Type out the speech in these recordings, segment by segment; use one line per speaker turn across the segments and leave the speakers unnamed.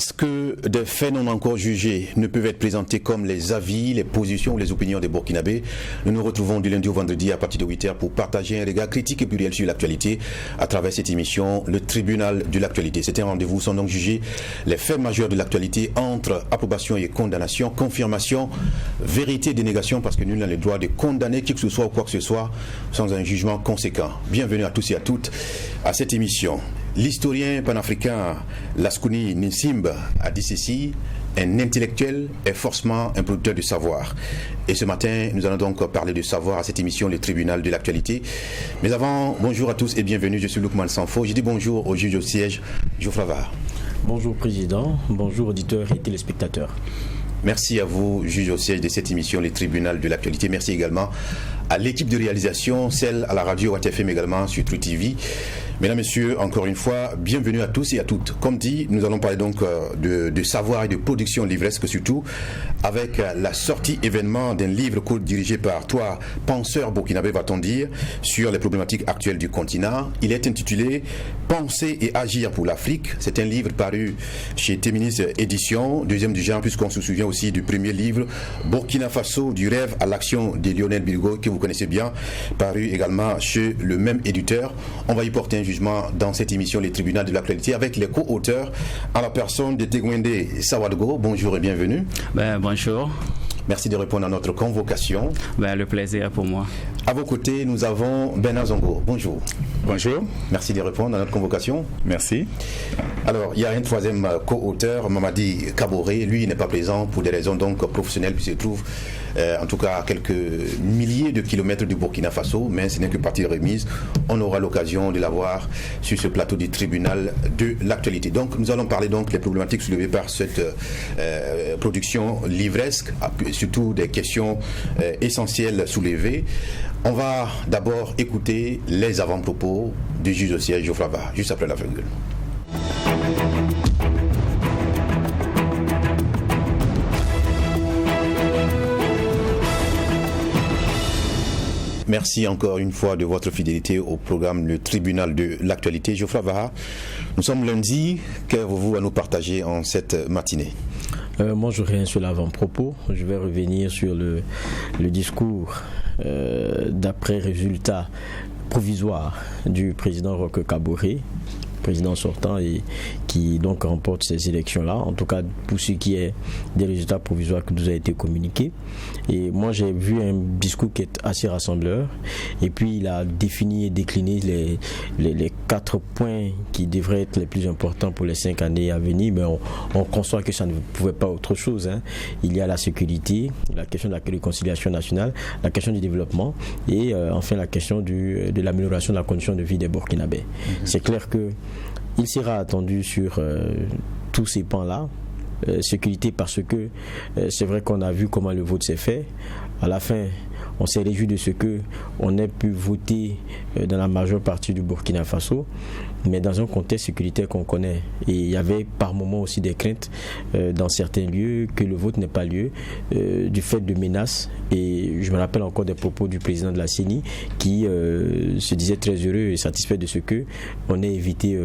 Parce que des faits non encore jugés ne peuvent être présentés comme les avis, les positions ou les opinions des Burkinabés, nous nous retrouvons du lundi au vendredi à partir de 8h pour partager un regard critique et pluriel sur l'actualité à travers cette émission, le tribunal de l'actualité. C'est un rendez-vous, sont donc jugés les faits majeurs de l'actualité entre approbation et condamnation, confirmation, vérité et dénégation, parce que nul n'a le droit de condamner qui que ce soit ou quoi que ce soit sans un jugement conséquent. Bienvenue à tous et à toutes à cette émission. L'historien panafricain Laskouni Nsimbe a dit ceci: un intellectuel est forcément un producteur de savoir. Et ce matin, nous allons donc parler de savoir à cette émission, le tribunal de l'actualité. Mais avant, bonjour à tous et bienvenue, je suis Loukman Sanfo. Je dis bonjour au juge au siège, Geoffroy Var.
Bonjour Président, bonjour auditeurs et téléspectateurs.
Merci à vous, juge au siège de cette émission, le tribunal de l'actualité. Merci également à l'équipe de réalisation, celle à la radio ATFM également sur True TV. Mesdames, Messieurs, encore une fois, bienvenue à tous et à toutes. Comme dit, nous allons parler donc de savoir et de production livresque surtout, avec la sortie événement d'un livre dirigé par toi, penseur burkinabé, va-t-on dire, sur les problématiques actuelles du continent. Il est intitulé « Penser et agir pour l'Afrique ». C'est un livre paru chez Téminis Éditions, deuxième du genre, puisqu'on se souvient aussi du premier livre « Burkina Faso, du rêve à l'action » de Lionel Bilgo, que vous connaissez bien, paru également chez le même éditeur. On va y porter un jugement dans cette émission, les tribunaux de l'actualité, avec les co-auteurs, à la personne de Tegwende Sawadgo. Bonjour et bienvenue.
Bonjour.
Merci de répondre à notre convocation.
Le plaisir pour moi.
À vos côtés, nous avons Bernard Zongo. Bonjour.
Bonjour.
Merci de répondre à notre convocation.
Merci.
Alors, il y a un troisième co-auteur, Mamadi Kaboré. Lui, il n'est pas présent pour des raisons donc professionnelles, puisqu'il se trouve en tout cas à quelques milliers de kilomètres du Burkina Faso, mais ce n'est que partie remise. On aura l'occasion de l'avoir sur ce plateau du tribunal de l'actualité. Donc, nous allons parler donc des problématiques soulevées par cette production livresque, surtout des questions essentielles soulevées. On va d'abord écouter les avant-propos du juge au siège Geoffroy Var, juste après la virgule. Merci encore une fois de votre fidélité au programme Le Tribunal de l'actualité. Geoffroy Var, nous sommes lundi. Qu'avez-vous à nous partager en cette matinée?
Moi, je reviens sur l'avant-propos. Je vais revenir sur le discours d'après résultat provisoire du président Roch Kaboré, président sortant, et qui donc remporte ces élections-là, en tout cas pour ce qui est des résultats provisoires qui nous a été communiqués. Et moi j'ai vu un discours qui est assez rassembleur, et puis il a défini et décliné les 4 points qui devraient être les plus importants pour les 5 années à venir, mais on conçoit que ça ne pouvait pas autre chose. Il y a la sécurité, la question de la réconciliation nationale, la question du développement et enfin la question de l'amélioration de la condition de vie des Burkinabés. C'est clair que il sera attendu sur tous ces pans-là. Sécurité parce que c'est vrai qu'on a vu comment le vote s'est fait. À la fin, on s'est réjoui de ce qu'on ait pu voter dans la majeure partie du Burkina Faso, mais dans un contexte sécuritaire qu'on connaît. Et il y avait par moments aussi des craintes dans certains lieux que le vote n'ait pas lieu du fait de menaces. Et je me rappelle encore des propos du président de la CENI qui se disait très heureux et satisfait de ce qu'on ait évité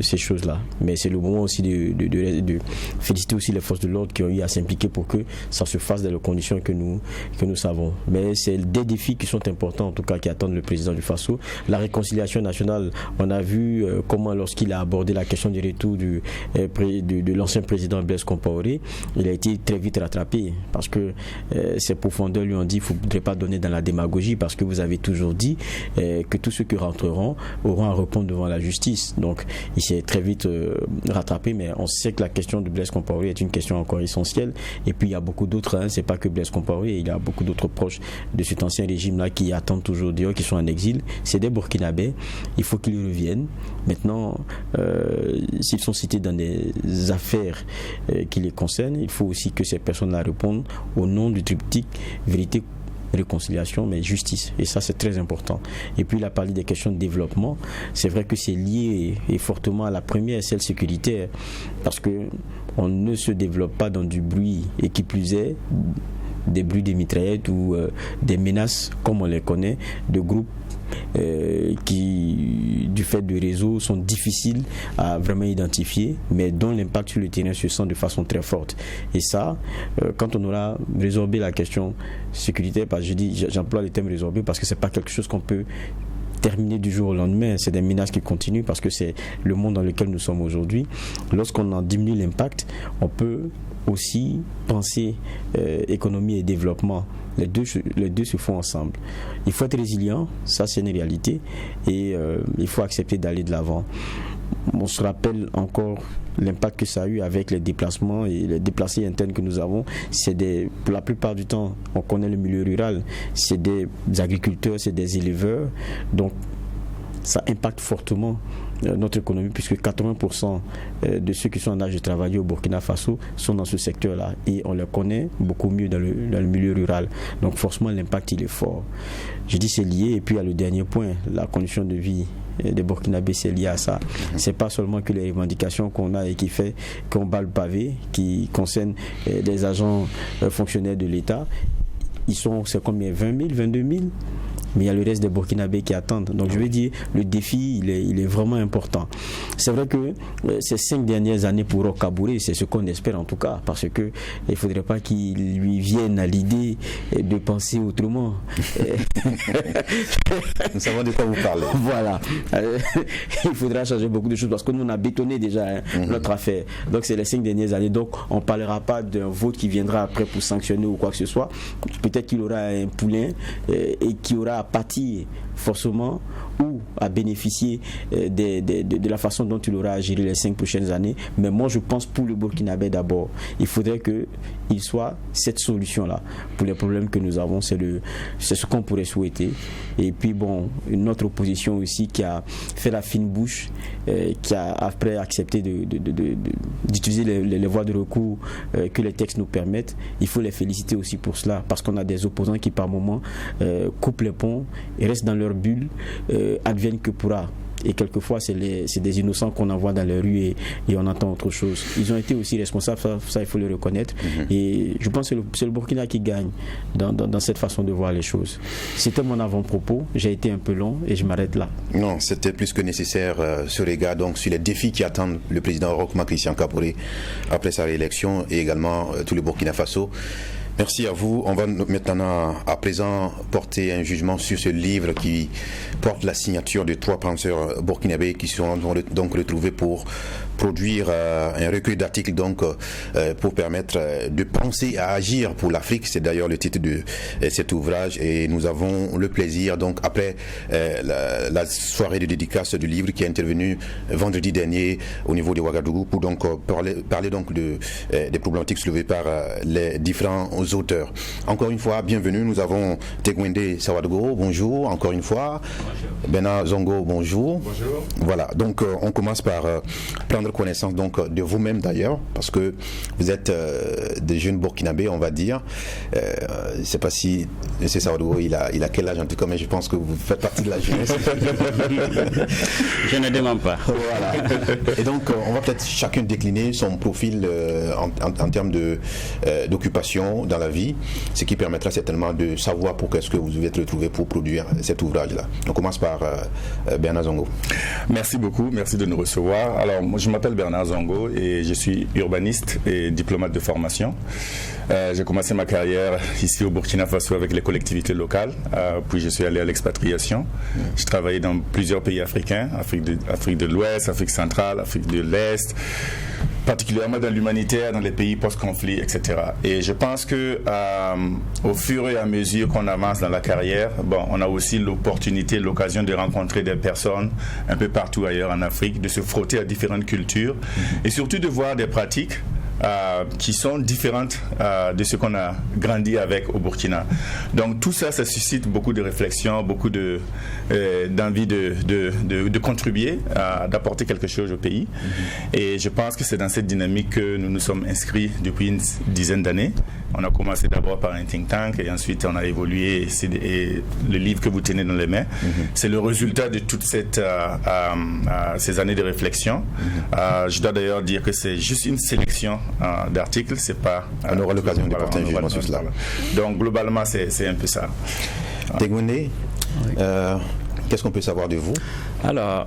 ces choses-là. Mais c'est le moment aussi de féliciter aussi les forces de l'ordre qui ont eu à s'impliquer pour que ça se fasse dans les conditions que nous savons. Mais c'est des défis qui sont importants, en tout cas qui attendent le président du Faso. La réconciliation nationale, on a vu comment lorsqu'il a abordé la question du retour de l'ancien président Blaise Compaoré, il a été très vite rattrapé parce que ses profondeurs lui ont dit qu'il ne faudrait pas donner dans la démagogie parce que vous avez toujours dit que tous ceux qui rentreront auront à répondre devant la justice. Donc il s'est très vite rattrapé, mais on sait que la question de Blaise Compaoré est une question encore essentielle. Et puis il y a beaucoup d'autres, c'est pas que Blaise Compaoré, il y a beaucoup d'autres proches de cet ancien régime-là qui attendent toujours d'ailleurs, qui sont en exil. C'est des Burkinabés, il faut qu'ils reviennent. Maintenant, s'ils sont cités dans des affaires qui les concernent, il faut aussi que ces personnes-là répondent au nom du triptyque vérité, réconciliation, mais justice. Et ça, c'est très important. Et puis, il a parlé des questions de développement. C'est vrai que c'est lié et fortement à la première, celle sécuritaire, parce que on ne se développe pas dans du bruit, et qui plus est, des bruits de mitraillettes ou des menaces, comme on les connaît, de groupes qui, du fait de réseaux sont difficiles à vraiment identifier, mais dont l'impact sur le terrain se sent de façon très forte. Et ça, quand on aura résorbé la question sécuritaire, parce que j'emploie le terme résorbé parce que c'est pas quelque chose qu'on peut terminer du jour au lendemain, c'est des menaces qui continuent parce que c'est le monde dans lequel nous sommes aujourd'hui. Lorsqu'on en diminue l'impact, on peut aussi penser économie et développement. Les deux se font ensemble. Il faut être résilient, ça c'est une réalité, et il faut accepter d'aller de l'avant. On se rappelle encore l'impact que ça a eu avec les déplacements et les déplacés internes que nous avons. Pour la plupart du temps, on connaît le milieu rural, c'est des agriculteurs, c'est des éleveurs, donc ça impacte fortement notre économie, puisque 80% de ceux qui sont en âge de travailler au Burkina Faso sont dans ce secteur-là, et on les connaît beaucoup mieux dans le milieu rural. Donc forcément l'impact il est fort. Je dis c'est lié, et puis il y a le dernier point, la condition de vie des Burkinabés, c'est lié à ça. C'est pas seulement que les revendications qu'on a et qui fait qu'on bat le pavé, qui concernent des agents fonctionnaires de l'État. C'est combien, 20 000, 22 000? Mais il y a le reste des Burkinabés qui attendent. Donc je veux dire, le défi, il est vraiment important. C'est vrai que ces 5 dernières années pour Roch Kaboré, c'est ce qu'on espère en tout cas, parce qu'il ne faudrait pas qu'il lui vienne à l'idée de penser autrement.
Nous savons de quoi vous parlez.
Voilà. Il faudra changer beaucoup de choses, parce que nous on a bétonné déjà notre affaire. Donc c'est les 5 dernières années. Donc on ne parlera pas d'un vote qui viendra après pour sanctionner ou quoi que ce soit. Peut-être qu'il aura un poulain et qui aura à pâtir forcément ou à bénéficier de la façon dont il aura à gérer les 5 prochaines années. Mais moi je pense pour le Burkinabé d'abord, il faudrait qu'il soit cette solution-là pour les problèmes que nous avons, c'est ce qu'on pourrait souhaiter. Et puis bon, une autre opposition aussi qui a fait la fine bouche, qui a après accepté d'utiliser les voies de recours que les textes nous permettent. Il faut les féliciter aussi pour cela, parce qu'on a des opposants qui par moment coupent les ponts et restent dans leur bulle, advienne que pourra. Et quelquefois, c'est des innocents qu'on envoie dans les rues et on entend autre chose. Ils ont été aussi responsables, ça il faut le reconnaître. Et je pense que c'est le Burkina qui gagne dans cette façon de voir les choses. C'était mon avant-propos, j'ai été un peu long et je m'arrête là.
Non, c'était plus que nécessaire ce regard donc sur les défis qui attendent le président Roch Christian Kaboré après sa réélection, et également tout le Burkina Faso. Merci à vous. On va maintenant à présent porter un jugement sur ce livre qui porte la signature de 3 penseurs burkinabés qui seront donc retrouvés pour produire un recueil d'articles donc pour permettre de penser et à agir pour l'Afrique. C'est d'ailleurs le titre de cet ouvrage, et nous avons le plaisir donc après la soirée de dédicace du livre qui est intervenue vendredi dernier au niveau de Ouagadougou pour donc parler donc des problématiques soulevées par les différents auteurs. Encore une fois, bienvenue. Nous avons Tegwende Sawadogo, bonjour. Encore une fois. Bonjour. Bena Zongo, bonjour.
Bonjour.
Voilà, donc on commence par prendre connaissance donc de vous-même d'ailleurs, parce que vous êtes des jeunes burkinabés, on va dire. Je ne sais pas si M. Sawadogo, il a quel âge en tout cas, mais je pense que vous faites partie de la jeunesse.
Je ne demande pas.
Voilà. Et donc, on va peut-être chacun décliner son profil en termes d'occupation dans la vie, ce qui permettra certainement de savoir pourquoi est-ce que vous êtes retrouvé pour produire cet ouvrage-là. On commence par Bernard Zongo.
Merci beaucoup, merci de nous recevoir. Alors, moi, je m'appelle Bernard Zongo et je suis urbaniste et diplomate de formation. J'ai commencé ma carrière ici au Burkina Faso avec les collectivités locales, puis je suis allé à l'expatriation. J'ai travaillé dans plusieurs pays africains, Afrique de l'Ouest, Afrique centrale, Afrique de l'Est, particulièrement dans l'humanitaire, dans les pays post-conflit, etc. Et je pense que au fur et à mesure qu'on avance dans la carrière, on a aussi l'opportunité, l'occasion de rencontrer des personnes un peu partout ailleurs en Afrique, de se frotter à différentes cultures et surtout de voir des pratiques qui sont différentes de ce qu'on a grandi avec au Burkina. Donc tout ça, ça suscite beaucoup de réflexions, beaucoup d'envie de contribuer, d'apporter quelque chose au pays. Et je pense que c'est dans cette dynamique que nous nous sommes inscrits depuis une dizaine d'années. On a commencé d'abord par un think tank et ensuite on a évolué. Et le livre que vous tenez dans les mains, c'est le résultat de toutes ces années de réflexion. Je dois d'ailleurs dire que c'est juste une sélection d'articles, c'est pas...
On aura l'occasion de porter un jugement sur cela.
Donc globalement, c'est un peu ça.
Tegwende, Qu'est-ce qu'on peut savoir de vous?
Alors,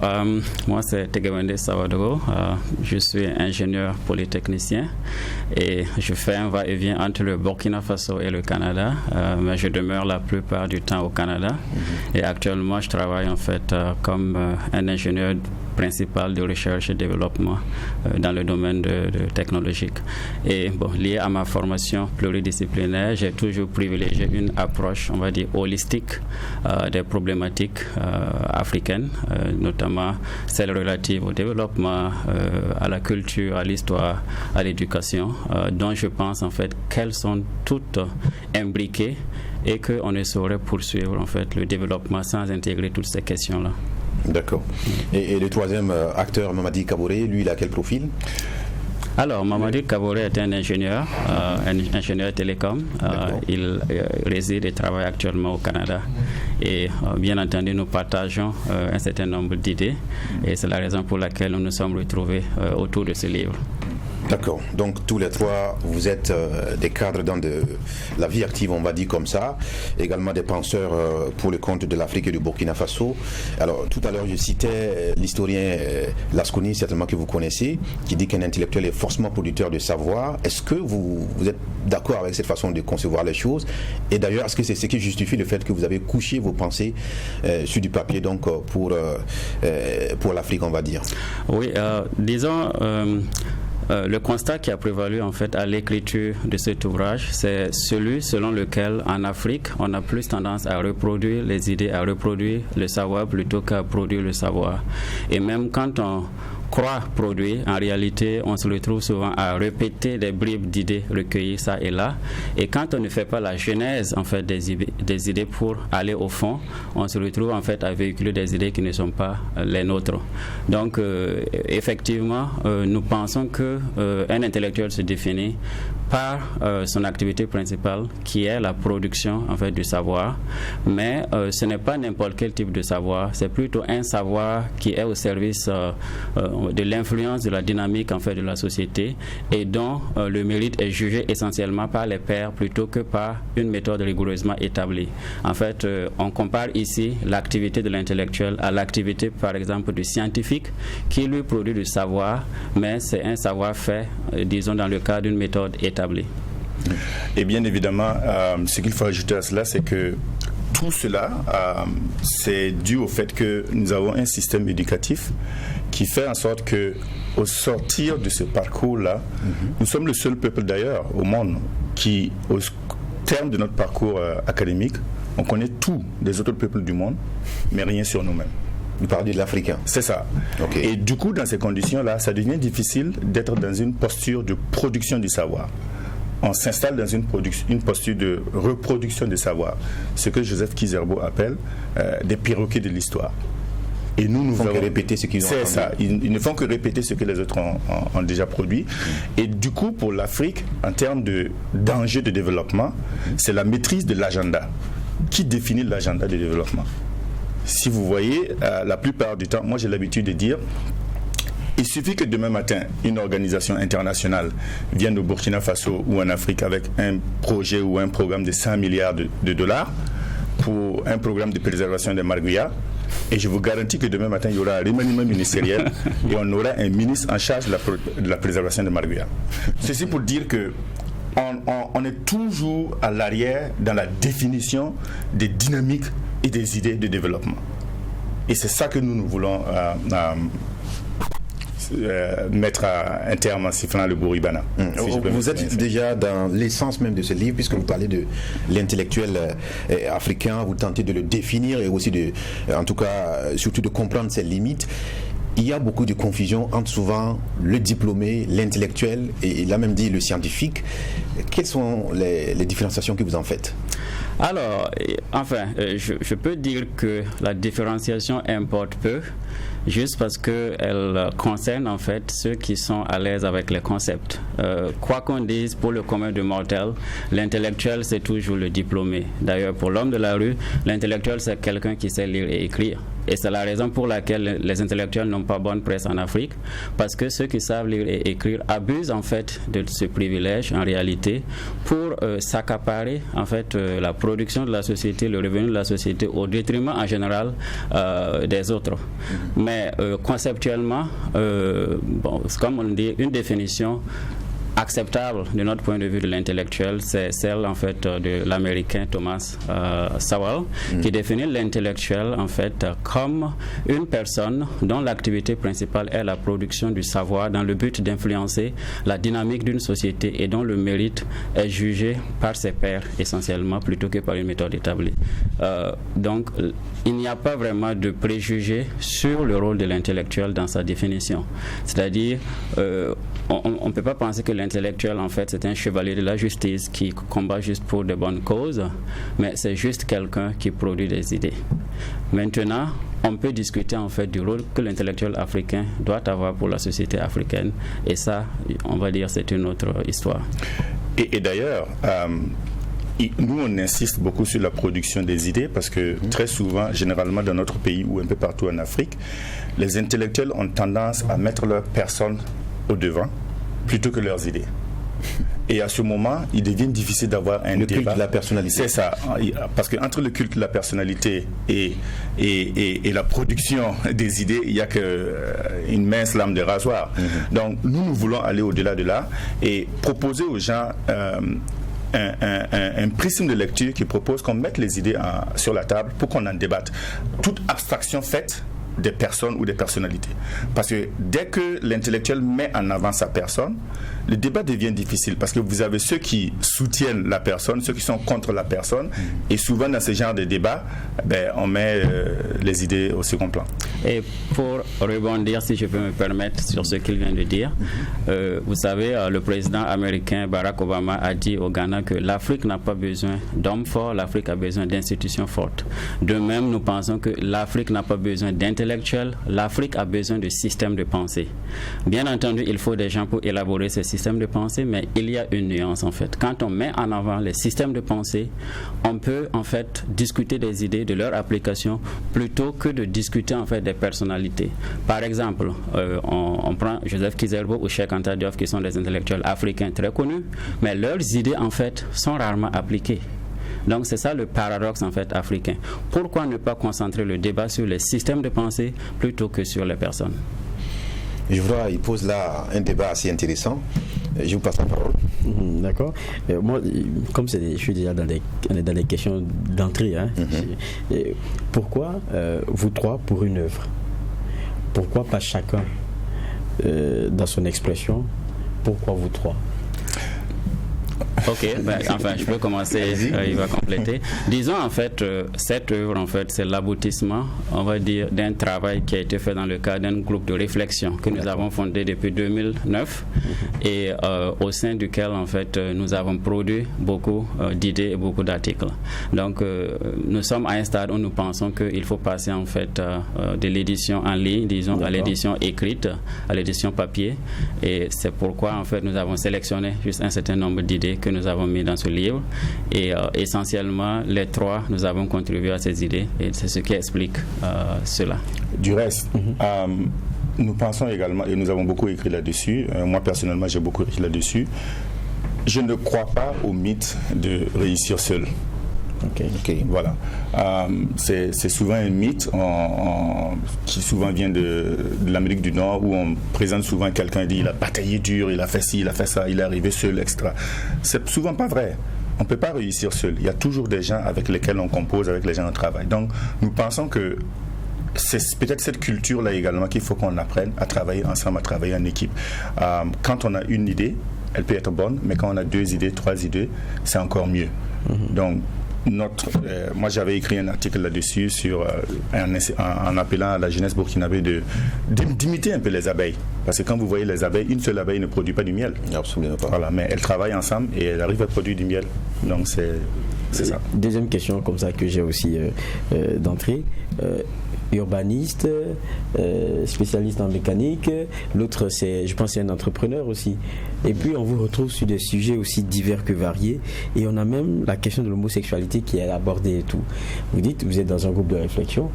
moi c'est Tegewende Sawadogo, je suis ingénieur polytechnicien et je fais un va-et-vient entre le Burkina Faso et le Canada, mais je demeure la plupart du temps au Canada. Et actuellement je travaille en fait comme un ingénieur principal de recherche et développement dans le domaine de technologique. Et bon, lié à ma formation pluridisciplinaire, j'ai toujours privilégié une approche, on va dire, holistique des problématiques africaines, notamment celles relatives au développement, à la culture, à l'histoire, à l'éducation, dont je pense en fait qu'elles sont toutes imbriquées et qu'on ne saurait poursuivre en fait le développement sans intégrer toutes ces questions-là.
D'accord. Et le troisième acteur, Mamadi Kaboré, lui, il a quel profil?
Alors, Mamadi Kaboré est un ingénieur télécom. Il réside et travaille actuellement au Canada. Et bien entendu, nous partageons un certain nombre d'idées. Et c'est la raison pour laquelle nous nous sommes retrouvés autour de ce livre.
D'accord. Donc tous les trois, vous êtes des cadres dans la vie active, on va dire comme ça. Également des penseurs pour le compte de l'Afrique et du Burkina Faso. Alors tout à l'heure, je citais l'historien Lasconi, certainement que vous connaissez, qui dit qu'un intellectuel est forcément producteur de savoir. Est-ce que vous êtes d'accord avec cette façon de concevoir les choses? Et d'ailleurs, est-ce que c'est ce qui justifie le fait que vous avez couché vos pensées sur du papier, donc pour l'Afrique, on va dire?
Oui, disons... le constat qui a prévalu en fait à l'écriture de cet ouvrage, c'est celui selon lequel en Afrique, on a plus tendance à reproduire les idées, à reproduire le savoir plutôt qu'à produire le savoir. Et même quand on croit produire, en réalité, on se retrouve souvent à répéter des bribes d'idées recueillies ça et là. Et quand on ne fait pas la genèse en fait des idées pour aller au fond, on se retrouve en fait à véhiculer des idées qui ne sont pas les nôtres. Donc, effectivement, nous pensons que un intellectuel se définit par son activité principale, qui est la production en fait du savoir. Mais ce n'est pas n'importe quel type de savoir, c'est plutôt un savoir qui est au service de l'influence de la dynamique en fait de la société et dont le mérite est jugé essentiellement par les pairs plutôt que par une méthode rigoureusement établie. En fait, on compare ici l'activité de l'intellectuel à l'activité par exemple du scientifique qui lui produit du savoir, mais c'est un savoir fait, disons dans le cadre d'une méthode établie.
Et bien évidemment, ce qu'il faut ajouter à cela, c'est que tout cela, c'est dû au fait que nous avons un système éducatif qui fait en sorte que, au sortir de ce parcours-là, nous sommes le seul peuple d'ailleurs au monde qui, au terme de notre parcours académique, on connaît tout des autres peuples du monde, mais rien sur nous-mêmes.
Vous parlez de l'Africain.
C'est ça.
Okay.
Et du coup, dans ces conditions-là, ça devient difficile d'être dans une posture de production du savoir. On s'installe dans une posture de reproduction du savoir, ce que Joseph Kizerbo appelle des perroquets de l'histoire. Et nous ne font que répéter ce qu'ils ont. C'est ça. Ils ne font que répéter ce que les autres ont déjà produit. Et du coup, pour l'Afrique, en termes d'enjeux de développement, c'est la maîtrise de l'agenda qui définit l'agenda de développement. Si vous voyez, la plupart du temps, moi j'ai l'habitude de dire, il suffit que demain matin, une organisation internationale vienne au Burkina Faso ou en Afrique avec un projet ou un programme de 100 milliards de dollars pour un programme de préservation des marguillards. Et je vous garantis que demain matin, il y aura un remaniement ministériel et on aura un ministre en charge de la préservation des marguillards. Ceci pour dire que on est toujours à l'arrière dans la définition des dynamiques et des idées de développement. Et c'est ça que nous voulons mettre un terme en sifflant le bouribana.
Vous êtes déjà dans l'essence même de ce livre, puisque vous parlez de l'intellectuel africain, vous tentez de le définir et aussi en tout cas, surtout de comprendre ses limites. Il y a beaucoup de confusion entre souvent le diplômé, l'intellectuel et il a même dit le scientifique. Quelles sont les différenciations que vous en faites?
Alors, enfin, je peux dire que la différenciation importe peu, juste parce qu'elle concerne en fait ceux qui sont à l'aise avec les concepts. Quoi qu'on dise, pour le commun de mortels, l'intellectuel c'est toujours le diplômé. D'ailleurs, pour l'homme de la rue, l'intellectuel c'est quelqu'un qui sait lire et écrire. Et c'est la raison pour laquelle les intellectuels n'ont pas bonne presse en Afrique, parce que ceux qui savent lire et écrire abusent en fait de ce privilège en réalité pour s'accaparer en fait la production de la société, le revenu de la société au détriment en général des autres. Mais conceptuellement, comme on dit, une définition acceptable de notre point de vue de l'intellectuel, c'est celle en fait de l'américain Thomas Sowell, qui définit l'intellectuel en fait comme une personne dont l'activité principale est la production du savoir dans le but d'influencer la dynamique d'une société et dont le mérite est jugé par ses pairs essentiellement plutôt que par une méthode établie. Donc il n'y a pas vraiment de préjugés sur le rôle de l'intellectuel dans sa définition. C'est-à-dire on ne peut pas penser que l'intellectuel, en fait, c'est un chevalier de la justice qui combat juste pour de bonnes causes, mais c'est juste quelqu'un qui produit des idées. Maintenant, on peut discuter, en fait, du rôle que l'intellectuel africain doit avoir pour la société africaine, et ça, on va dire, c'est une autre histoire.
Et d'ailleurs, nous, on insiste beaucoup sur la production des idées parce que très souvent, généralement dans notre pays ou un peu partout en Afrique, les intellectuels ont tendance à mettre leur personne au devant plutôt que leurs idées. Et à ce moment, il devient difficile d'avoir un débat.
Le culte de la personnalité.
C'est ça. Parce qu'entre le culte de la personnalité et la production des idées, il n'y a qu'une mince lame de rasoir. Donc, nous voulons aller au-delà de là et proposer aux gens un prisme de lecture qui propose qu'on mette les idées sur la table pour qu'on en débatte. Toute abstraction faite des personnes ou des personnalités. Parce que dès que l'intellectuel met en avant sa personne, le débat devient difficile parce que vous avez ceux qui soutiennent la personne, ceux qui sont contre la personne, et souvent dans ce genre de débat, on met les idées au second plan.
Et pour rebondir, si je peux me permettre, sur ce qu'il vient de dire, vous savez, le président américain Barack Obama a dit au Ghana que l'Afrique n'a pas besoin d'hommes forts, l'Afrique a besoin d'institutions fortes. De même, nous pensons que l'Afrique n'a pas besoin d'intellectuels, l'Afrique a besoin de systèmes de pensée. Bien entendu, il faut des gens pour élaborer ces systèmes de pensée, mais il y a une nuance en fait. Quand on met en avant les systèmes de pensée, on peut en fait discuter des idées, de leur application, plutôt que de discuter en fait des personnalités. Par exemple, on prend Joseph Kizerbo ou Cheikh Anta Diop qui sont des intellectuels africains très connus, mais leurs idées en fait sont rarement appliquées. Donc c'est ça le paradoxe en fait africain. Pourquoi ne pas concentrer le débat sur les systèmes de pensée plutôt que sur les personnes?
Je vois, il pose là un débat assez intéressant. Je vous passe la parole.
D'accord. Moi, comme je suis déjà dans les questions d'entrée, pourquoi vous trois pour une œuvre? Pourquoi pas chacun dans son expression? Pourquoi vous trois?
Ok, enfin je peux commencer, il va compléter. Disons en fait, cette œuvre en fait c'est l'aboutissement, on va dire, d'un travail qui a été fait dans le cadre d'un groupe de réflexion que nous avons fondé depuis 2009 et au sein duquel en fait nous avons produit beaucoup d'idées et beaucoup d'articles. Donc nous sommes à un stade où nous pensons qu'il faut passer en fait de l'édition en ligne, disons, à l'édition écrite, à l'édition papier, et c'est pourquoi en fait nous avons sélectionné juste un certain nombre d'idées que nous avons mis dans ce livre et essentiellement les trois nous avons contribué à ces idées et c'est ce qui explique cela.
Du reste, nous pensons également, et nous avons beaucoup écrit là-dessus, moi personnellement j'ai beaucoup écrit là-dessus, je ne crois pas au mythe de réussir seul. Okay. Voilà. C'est souvent un mythe qui souvent vient de l'Amérique du Nord où on présente souvent quelqu'un et dit il a bataillé dur, il a fait ci, il a fait ça, il est arrivé seul, etc. C'est souvent pas vrai. On ne peut pas réussir seul. Il y a toujours des gens avec lesquels on compose, avec lesquels on travaille. Donc nous pensons que c'est peut-être cette culture-là également qu'il faut qu'on apprenne à travailler ensemble, à travailler en équipe. Quand on a une idée, elle peut être bonne, mais quand on a 2 idées, 3 idées, c'est encore mieux. Donc moi j'avais écrit un article là-dessus en appelant à la jeunesse burkinabé d'imiter un peu les abeilles, parce que quand vous voyez les abeilles, une seule abeille ne produit pas du miel.
Absolument pas.
Voilà, mais elles travaillent ensemble et elles arrivent à produire du miel. Donc c'est ça.
Deuxième question comme ça que j'ai aussi d'entrée. Urbaniste, spécialiste en mécanique, l'autre je pense c'est un entrepreneur aussi. Et puis on vous retrouve sur des sujets aussi divers que variés, et on a même la question de l'homosexualité qui est abordée et tout. Vous dites, vous êtes dans un groupe de réflexion,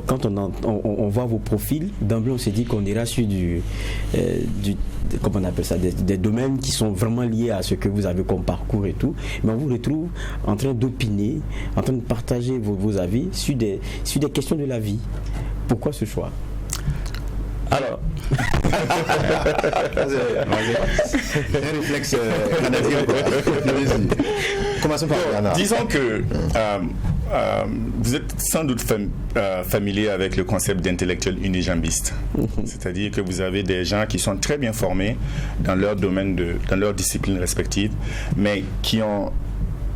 quand on voit vos profils, d'emblée on s'est dit qu'on ira sur comment on appelle ça, des domaines qui sont vraiment liés à ce que vous avez comme parcours et tout, mais on vous retrouve en train d'opiner, en train de partager vos avis sur des questions de la vie. Pourquoi ce choix?
Alors,
un réflexe canadien. Commençons par Bernard.
Disons que vous êtes sans doute familier avec le concept d'intellectuel unijambiste. C'est-à-dire que vous avez des gens qui sont très bien formés dans leur domaine, dans leur discipline respective, mais qui ont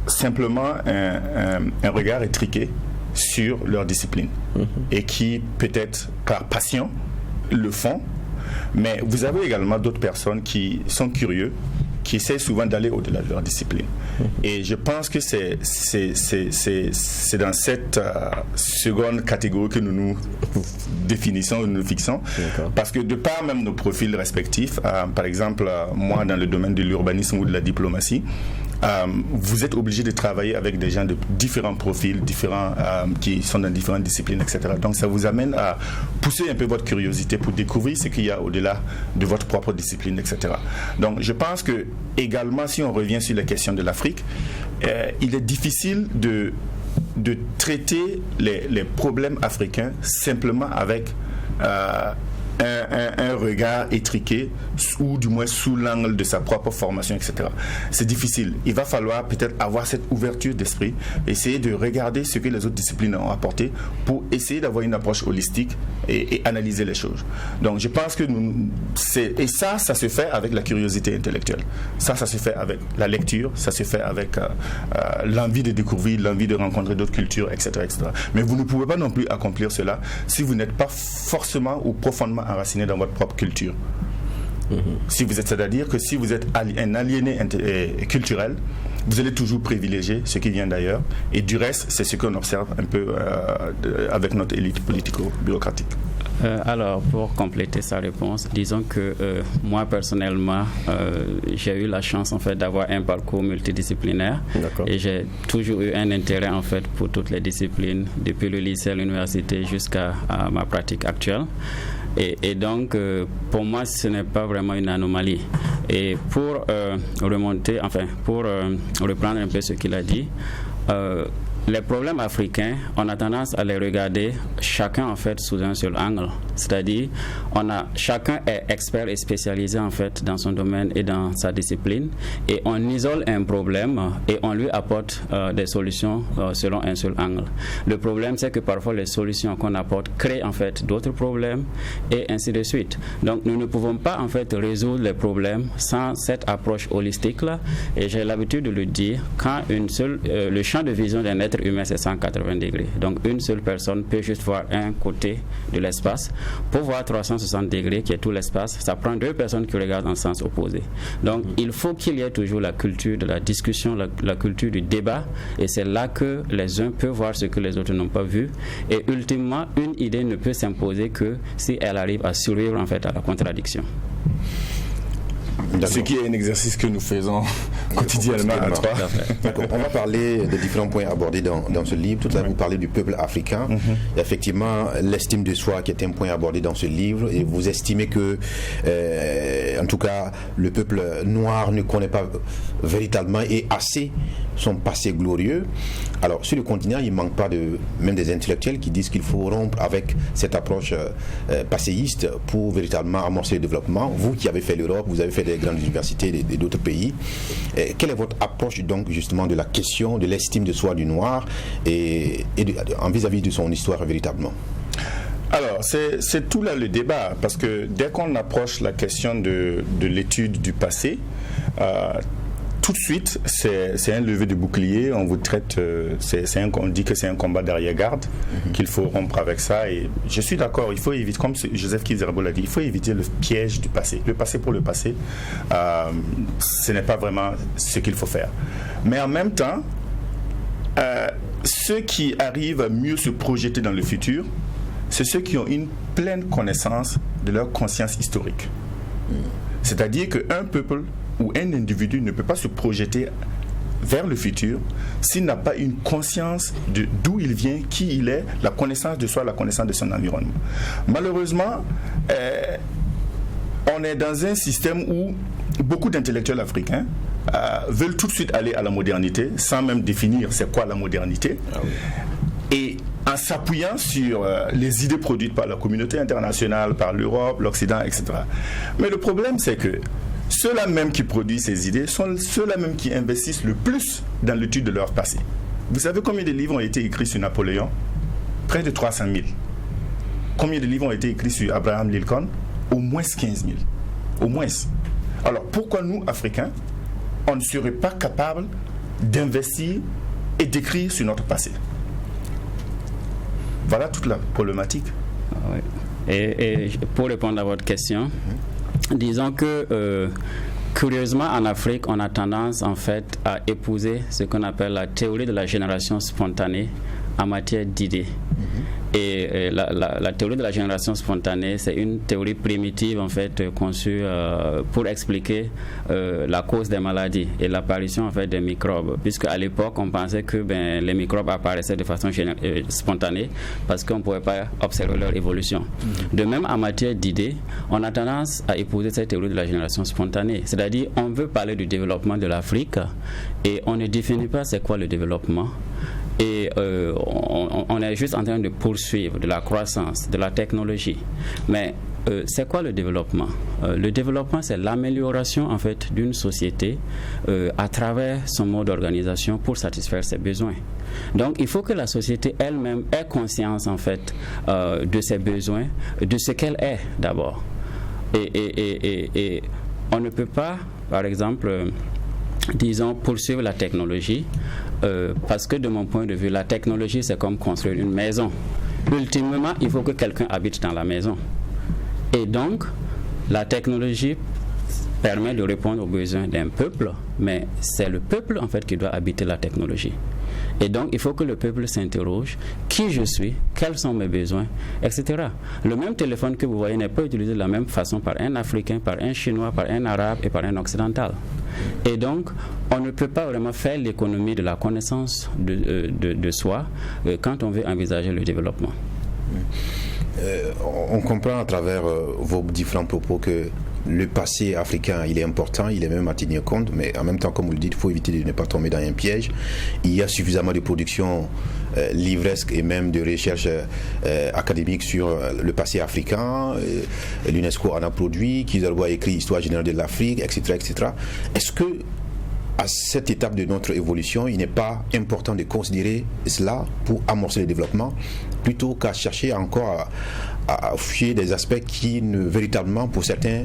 simplement un regard étriqué sur leur discipline et qui, peut-être par passion, le font. Mais vous avez également d'autres personnes qui sont curieux, qui essaient souvent d'aller au-delà de leur discipline. Et je pense que c'est dans cette seconde catégorie que nous nous définissons, nous nous fixons. Parce que de par même nos profils respectifs, par exemple, moi dans le domaine de l'urbanisme ou de la diplomatie, vous êtes obligé de travailler avec des gens de différents profils, qui sont dans différentes disciplines, etc. Donc ça vous amène à pousser un peu votre curiosité pour découvrir ce qu'il y a au-delà de votre propre discipline, etc. Donc je pense que également, si on revient sur la question de l'Afrique, il est difficile de traiter les problèmes africains simplement avec un regard étriqué, ou du moins sous l'angle de sa propre formation, etc. C'est difficile. Il va falloir peut-être avoir cette ouverture d'esprit, essayer de regarder ce que les autres disciplines ont apporté pour essayer d'avoir une approche holistique et analyser les choses. Donc je pense que ça se fait avec la curiosité intellectuelle. Ça se fait avec la lecture, ça se fait avec l'envie de découvrir, l'envie de rencontrer d'autres cultures, etc., etc. Mais vous ne pouvez pas non plus accomplir cela si vous n'êtes pas forcément ou profondément enraciné dans votre propre culture. C'est-à-dire que si vous êtes un aliéné culturel, vous allez toujours privilégier ce qui vient d'ailleurs, et du reste, c'est ce qu'on observe un peu avec notre élite politico-bureaucratique.
Alors, pour compléter sa réponse, disons que moi personnellement, j'ai eu la chance en fait d'avoir un parcours multidisciplinaire. D'accord. Et j'ai toujours eu un intérêt en fait pour toutes les disciplines, depuis le lycée à l'université jusqu'à ma pratique actuelle. Et donc, pour moi, ce n'est pas vraiment une anomalie. Et pour reprendre un peu ce qu'il a dit, les problèmes africains, on a tendance à les regarder chacun en fait sous un seul angle. C'est-à-dire, chacun est expert et spécialisé en fait dans son domaine et dans sa discipline, et on isole un problème et on lui apporte des solutions selon un seul angle. Le problème, c'est que parfois les solutions qu'on apporte créent en fait d'autres problèmes et ainsi de suite. Donc, nous ne pouvons pas en fait résoudre les problèmes sans cette approche holistique là. Et j'ai l'habitude de le dire, quand le champ de vision d'un être humain, c'est 180 degrés. Donc une seule personne peut juste voir un côté de l'espace. Pour voir 360 degrés, qui est tout l'espace, ça prend deux personnes qui regardent dans le sens opposé. Donc il faut qu'il y ait toujours la culture de la discussion, la culture du débat, et c'est là que les uns peuvent voir ce que les autres n'ont pas vu. Et ultimement, une idée ne peut s'imposer que si elle arrive à survivre en fait à la contradiction.
Ce qui est un exercice que nous faisons quotidiennement à trois.
On va parler des différents points abordés dans ce livre. Tout à l'heure, vous parlez du peuple africain. Et effectivement, l'estime de soi qui est un point abordé dans ce livre. Et vous estimez que, en tout cas, le peuple noir ne connaît pas véritablement et assez son passé glorieux. Alors, sur le continent, il ne manque pas même des intellectuels qui disent qu'il faut rompre avec cette approche passéiste pour véritablement amorcer le développement. Vous qui avez fait l'Europe, vous avez fait des grandes universités d'autres pays. Quelle est votre approche donc justement de la question de l'estime de soi du noir et en vis-à-vis de son histoire véritablement?
Alors, c'est tout là le débat, parce que dès qu'on approche la question de l'étude du passé, tout de suite, c'est un lever de bouclier. On vous traite, on dit que c'est un combat d'arrière-garde, qu'il faut rompre avec ça. Et je suis d'accord, il faut éviter, comme Joseph Kizerbo l'a dit, il faut éviter le piège du passé. Le passé pour le passé, ce n'est pas vraiment ce qu'il faut faire. Mais en même temps, ceux qui arrivent à mieux se projeter dans le futur, c'est ceux qui ont une pleine connaissance de leur conscience historique. C'est-à-dire qu'un peuple ou un individu ne peut pas se projeter vers le futur s'il n'a pas une conscience de d'où il vient, qui il est, la connaissance de soi, la connaissance de son environnement. Malheureusement, on est dans un système où beaucoup d'intellectuels africains veulent tout de suite aller à la modernité sans même définir c'est quoi la modernité. Ah oui. Et en s'appuyant sur les idées produites par la communauté internationale, par l'Europe, l'Occident, etc. Mais le problème, c'est que ceux-là même qui produisent ces idées sont ceux-là même qui investissent le plus dans l'étude de leur passé. Vous savez combien de livres ont été écrits sur Napoléon? Près de 300 000. Combien de livres ont été écrits sur Abraham Lincoln? Au moins 15 000. Au moins. Alors pourquoi nous, Africains, on ne serait pas capable d'investir et d'écrire sur notre passé? Voilà toute la problématique.
Oui. Et pour répondre à votre question, disons que curieusement en Afrique, on a tendance en fait à épouser ce qu'on appelle la théorie de la génération spontanée en matière d'idées. Et la théorie de la génération spontanée, c'est une théorie primitive en fait conçue pour expliquer la cause des maladies et l'apparition en fait des microbes. Puisque à l'époque, on pensait que les microbes apparaissaient de façon spontanée parce qu'on ne pouvait pas observer leur évolution. De même, en matière d'idées, on a tendance à épouser cette théorie de la génération spontanée. C'est-à-dire, on veut parler du développement de l'Afrique et on ne définit pas c'est quoi le développement. Et on est juste en train de poursuivre de la croissance, de la technologie. Mais c'est quoi le développement? Le développement, c'est l'amélioration en fait d'une société à travers son mode d'organisation pour satisfaire ses besoins. Donc, il faut que la société elle-même ait conscience en fait de ses besoins, de ce qu'elle est d'abord. Et on ne peut pas, par exemple, disons, poursuivre la technologie parce que de mon point de vue, la technologie, c'est comme construire une maison. Ultimement, il faut que quelqu'un habite dans la maison. Et donc, la technologie permet de répondre aux besoins d'un peuple, mais c'est le peuple, en fait, qui doit habiter la technologie. Et donc, il faut que le peuple s'interroge, qui je suis, quels sont mes besoins, etc. Le même téléphone que vous voyez n'est pas utilisé de la même façon par un Africain, par un Chinois, par un Arabe et par un Occidental. Et donc, on ne peut pas vraiment faire l'économie de la connaissance de soi quand on veut envisager le développement.
On comprend à travers vos différents propos que le passé africain, il est important, il est même à tenir compte, mais en même temps, comme vous le dites, il faut éviter de ne pas tomber dans un piège. Il y a suffisamment de production livresque et même de recherche académique sur le passé africain. L'UNESCO en a produit, Kizalbo a écrit Histoire générale de l'Afrique, etc., etc. Est-ce que à cette étape de notre évolution, il n'est pas important de considérer cela pour amorcer le développement, plutôt qu'à chercher encore à fuir des aspects qui, véritablement, pour certains,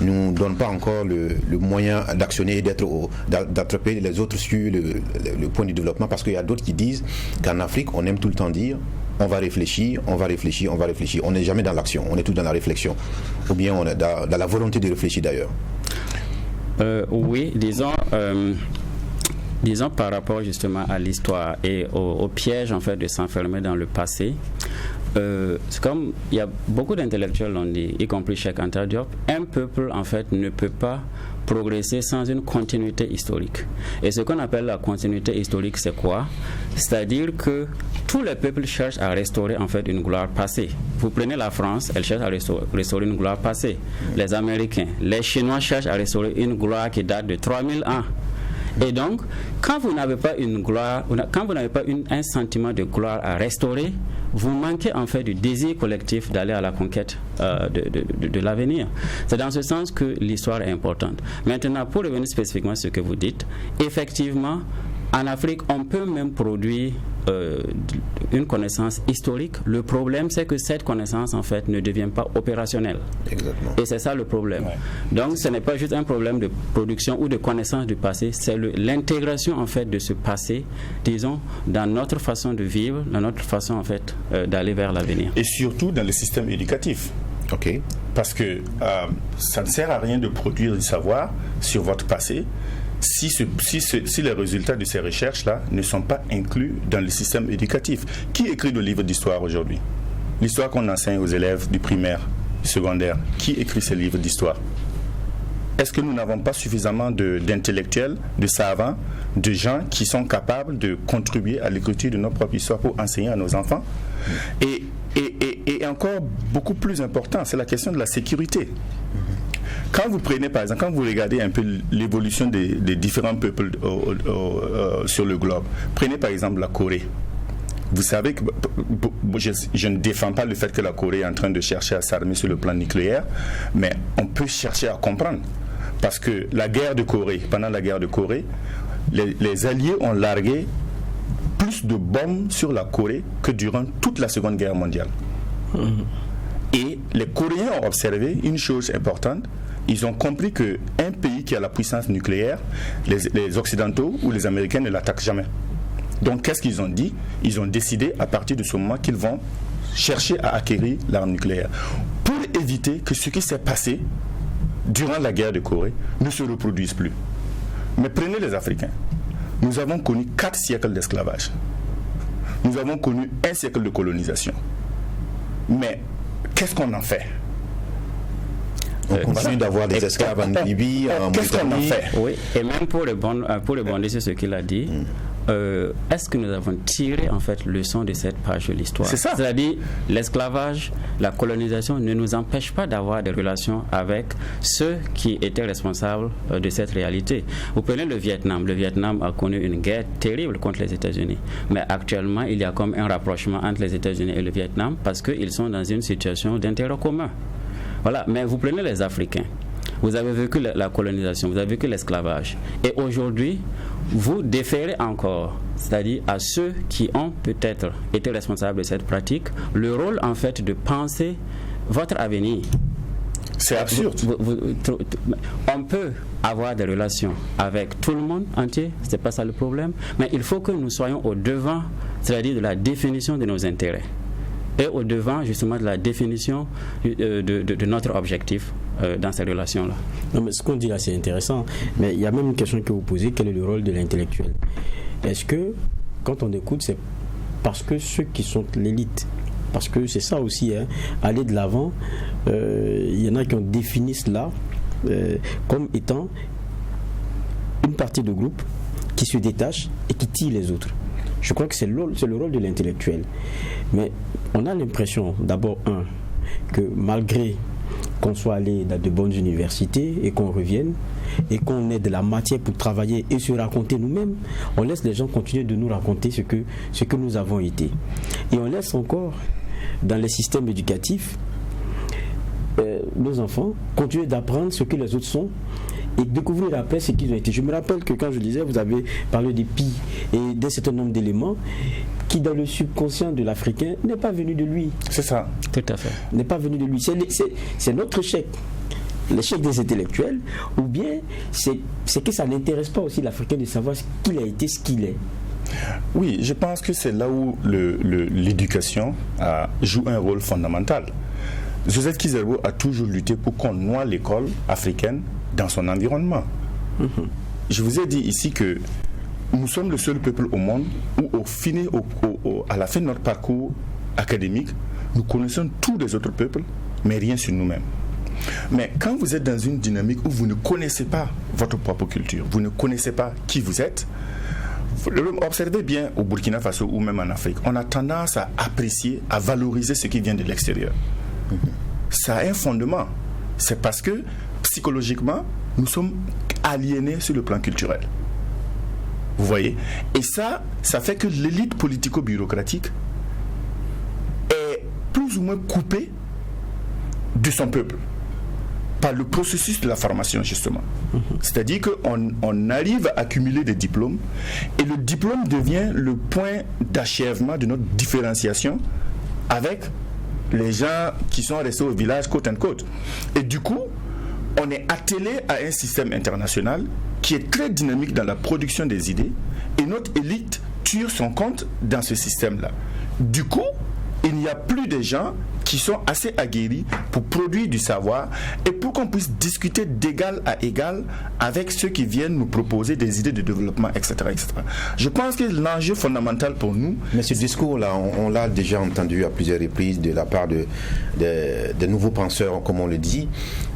ne nous donnent pas encore le moyen d'actionner et d'attraper les autres sur le point du développement, parce qu'il y a d'autres qui disent qu'en Afrique, on aime tout le temps dire on va réfléchir, on va réfléchir, on va réfléchir. On n'est jamais dans l'action, on est tout dans la réflexion. Ou bien on est dans la volonté de réfléchir d'ailleurs.
Oui, disons par rapport justement à l'histoire et au piège en fait de s'enfermer dans le passé. C'est comme il y a beaucoup d'intellectuels l'ont dit, y compris Cheikh Anta Diop, un peuple en fait ne peut pas progresser sans une continuité historique. Et ce qu'on appelle la continuité historique, c'est quoi? C'est-à-dire que tous les peuples cherchent à restaurer en fait une gloire passée. Vous prenez la France, elle cherche à restaurer une gloire passée. Les Américains, les Chinois cherchent à restaurer une gloire qui date de 3000 ans. Et donc, quand vous n'avez pas une gloire, quand vous n'avez pas un sentiment de gloire à restaurer, vous manquez en fait du désir collectif d'aller à la conquête de l'avenir. C'est dans ce sens que l'histoire est importante. Maintenant, pour revenir spécifiquement à ce que vous dites, effectivement, en Afrique, on peut même produire une connaissance historique. Le problème, c'est que cette connaissance, en fait, ne devient pas opérationnelle.
Exactement.
Et c'est ça le problème. Ouais. Donc, ce n'est pas juste un problème de production ou de connaissance du passé, c'est l'intégration, en fait, de ce passé, disons, dans notre façon de vivre, dans notre façon, en fait, d'aller vers l'avenir.
Et surtout dans le système éducatif.
OK.
Parce que ça ne sert à rien de produire du savoir sur votre passé si les résultats de ces recherches-là ne sont pas inclus dans le système éducatif. Qui écrit le livre d'histoire aujourd'hui? l'histoire qu'on enseigne aux élèves du primaire, du secondaire, qui écrit ces livres d'histoire? Est-ce que nous n'avons pas suffisamment d'intellectuels, de savants, de gens qui sont capables de contribuer à l'écriture de notre propre histoire pour enseigner à nos enfants? Et encore beaucoup plus important, c'est la question de la sécurité. Quand vous prenez, par exemple, quand vous regardez un peu l'évolution des différents peuples sur le globe, prenez par exemple la Corée. Vous savez que je ne défends pas le fait que la Corée est en train de chercher à s'armer sur le plan nucléaire, mais on peut chercher à comprendre. Parce que pendant la guerre de Corée, les Alliés ont largué plus de bombes sur la Corée que durant toute la Seconde Guerre mondiale. Et les Coréens ont observé une chose importante. Ils ont compris qu'un pays qui a la puissance nucléaire, les Occidentaux ou les Américains ne l'attaquent jamais. Donc qu'est-ce qu'ils ont dit? Ils ont décidé à partir de ce moment qu'ils vont chercher à acquérir l'arme nucléaire pour éviter que ce qui s'est passé durant la guerre de Corée ne se reproduise plus. Mais prenez les Africains. Nous avons connu 4 siècles d'esclavage. Nous avons connu 1 siècle de colonisation. Mais qu'est-ce qu'on en fait?
On continue d'avoir des esclaves en Libye, en
Qu'est-ce qu'on en fait?
Oui, et même pour rebondir sur ce qu'il a dit, est-ce que nous avons tiré en fait leçon de cette page de l'histoire?
C'est ça.
C'est-à-dire l'esclavage, la colonisation ne nous empêche pas d'avoir des relations avec ceux qui étaient responsables de cette réalité. Vous prenez le Vietnam. Le Vietnam a connu une guerre terrible contre les États-Unis. Mais actuellement, il y a comme un rapprochement entre les États-Unis et le Vietnam parce qu'ils sont dans une situation d'intérêt commun. Voilà. Mais vous prenez les Africains. Vous avez vécu la colonisation, vous avez vécu l'esclavage. Et aujourd'hui, vous déférez encore, c'est-à-dire à ceux qui ont peut-être été responsables de cette pratique, le rôle en fait de penser votre avenir.
C'est absurde.
On peut avoir des relations avec tout le monde entier, c'est pas ça le problème, mais il faut que nous soyons au devant, c'est-à-dire de la définition de nos intérêts et au devant justement de la définition de notre objectif dans ces relations-là.
Non, mais ce qu'on dit là, c'est intéressant. Mais il y a même une question que vous posez, quel est le rôle de l'intellectuel? Est-ce que, quand on écoute, c'est parce que ceux qui sont l'élite, parce que c'est ça aussi, hein, aller de l'avant, il y en a qui ont défini cela comme étant une partie de groupe qui se détache et qui tire les autres. Je crois que c'est le rôle de l'intellectuel. Mais on a l'impression, d'abord, que malgré qu'on soit allé dans de bonnes universités et qu'on revienne et qu'on ait de la matière pour travailler et se raconter nous-mêmes, on laisse les gens continuer de nous raconter ce que nous avons été. Et on laisse encore dans les systèmes éducatifs nos enfants continuer d'apprendre ce que les autres sont et découvrir après ce qu'ils ont été. Je me rappelle que quand je disais, vous avez parlé des PI et d'un certain nombre d'éléments qui dans le subconscient de l'Africain n'est pas venu de lui.
C'est ça.
Tout à fait.
N'est pas venu de lui. C'est notre échec. L'échec des intellectuels, ou bien c'est que ça n'intéresse pas aussi l'Africain de savoir ce qu'il a été, ce qu'il est.
Oui, je pense que c'est là où l'éducation joue un rôle fondamental. Joseph Kizerbo a toujours lutté pour qu'on noie l'école africaine dans son environnement. Je vous ai dit ici que nous sommes le seul peuple au monde où à la fin de notre parcours académique, nous connaissons tous les autres peuples, mais rien sur nous-mêmes. Mais quand vous êtes dans une dynamique où vous ne connaissez pas votre propre culture, vous ne connaissez pas qui vous êtes, observez bien au Burkina Faso ou même en Afrique, on a tendance à apprécier, à valoriser ce qui vient de l'extérieur. Ça a un fondement. C'est parce que psychologiquement, nous sommes aliénés sur le plan culturel. Vous voyez? Et ça fait que l'élite politico-bureaucratique est plus ou moins coupée de son peuple par le processus de la formation, justement. C'est-à-dire qu'on arrive à accumuler des diplômes et le diplôme devient le point d'achèvement de notre différenciation avec les gens qui sont restés au village côte à côte. Et du coup, on est attelé à un système international qui est très dynamique dans la production des idées et notre élite tire son compte dans ce système-là. Du coup, il n'y a plus de gens qui sont assez aguerris pour produire du savoir et pour qu'on puisse discuter d'égal à égal avec ceux qui viennent nous proposer des idées de développement, etc. etc. Je pense que l'enjeu fondamental pour nous...
Mais ce discours-là, on l'a déjà entendu à plusieurs reprises de la part de nouveaux penseurs, comme on le dit.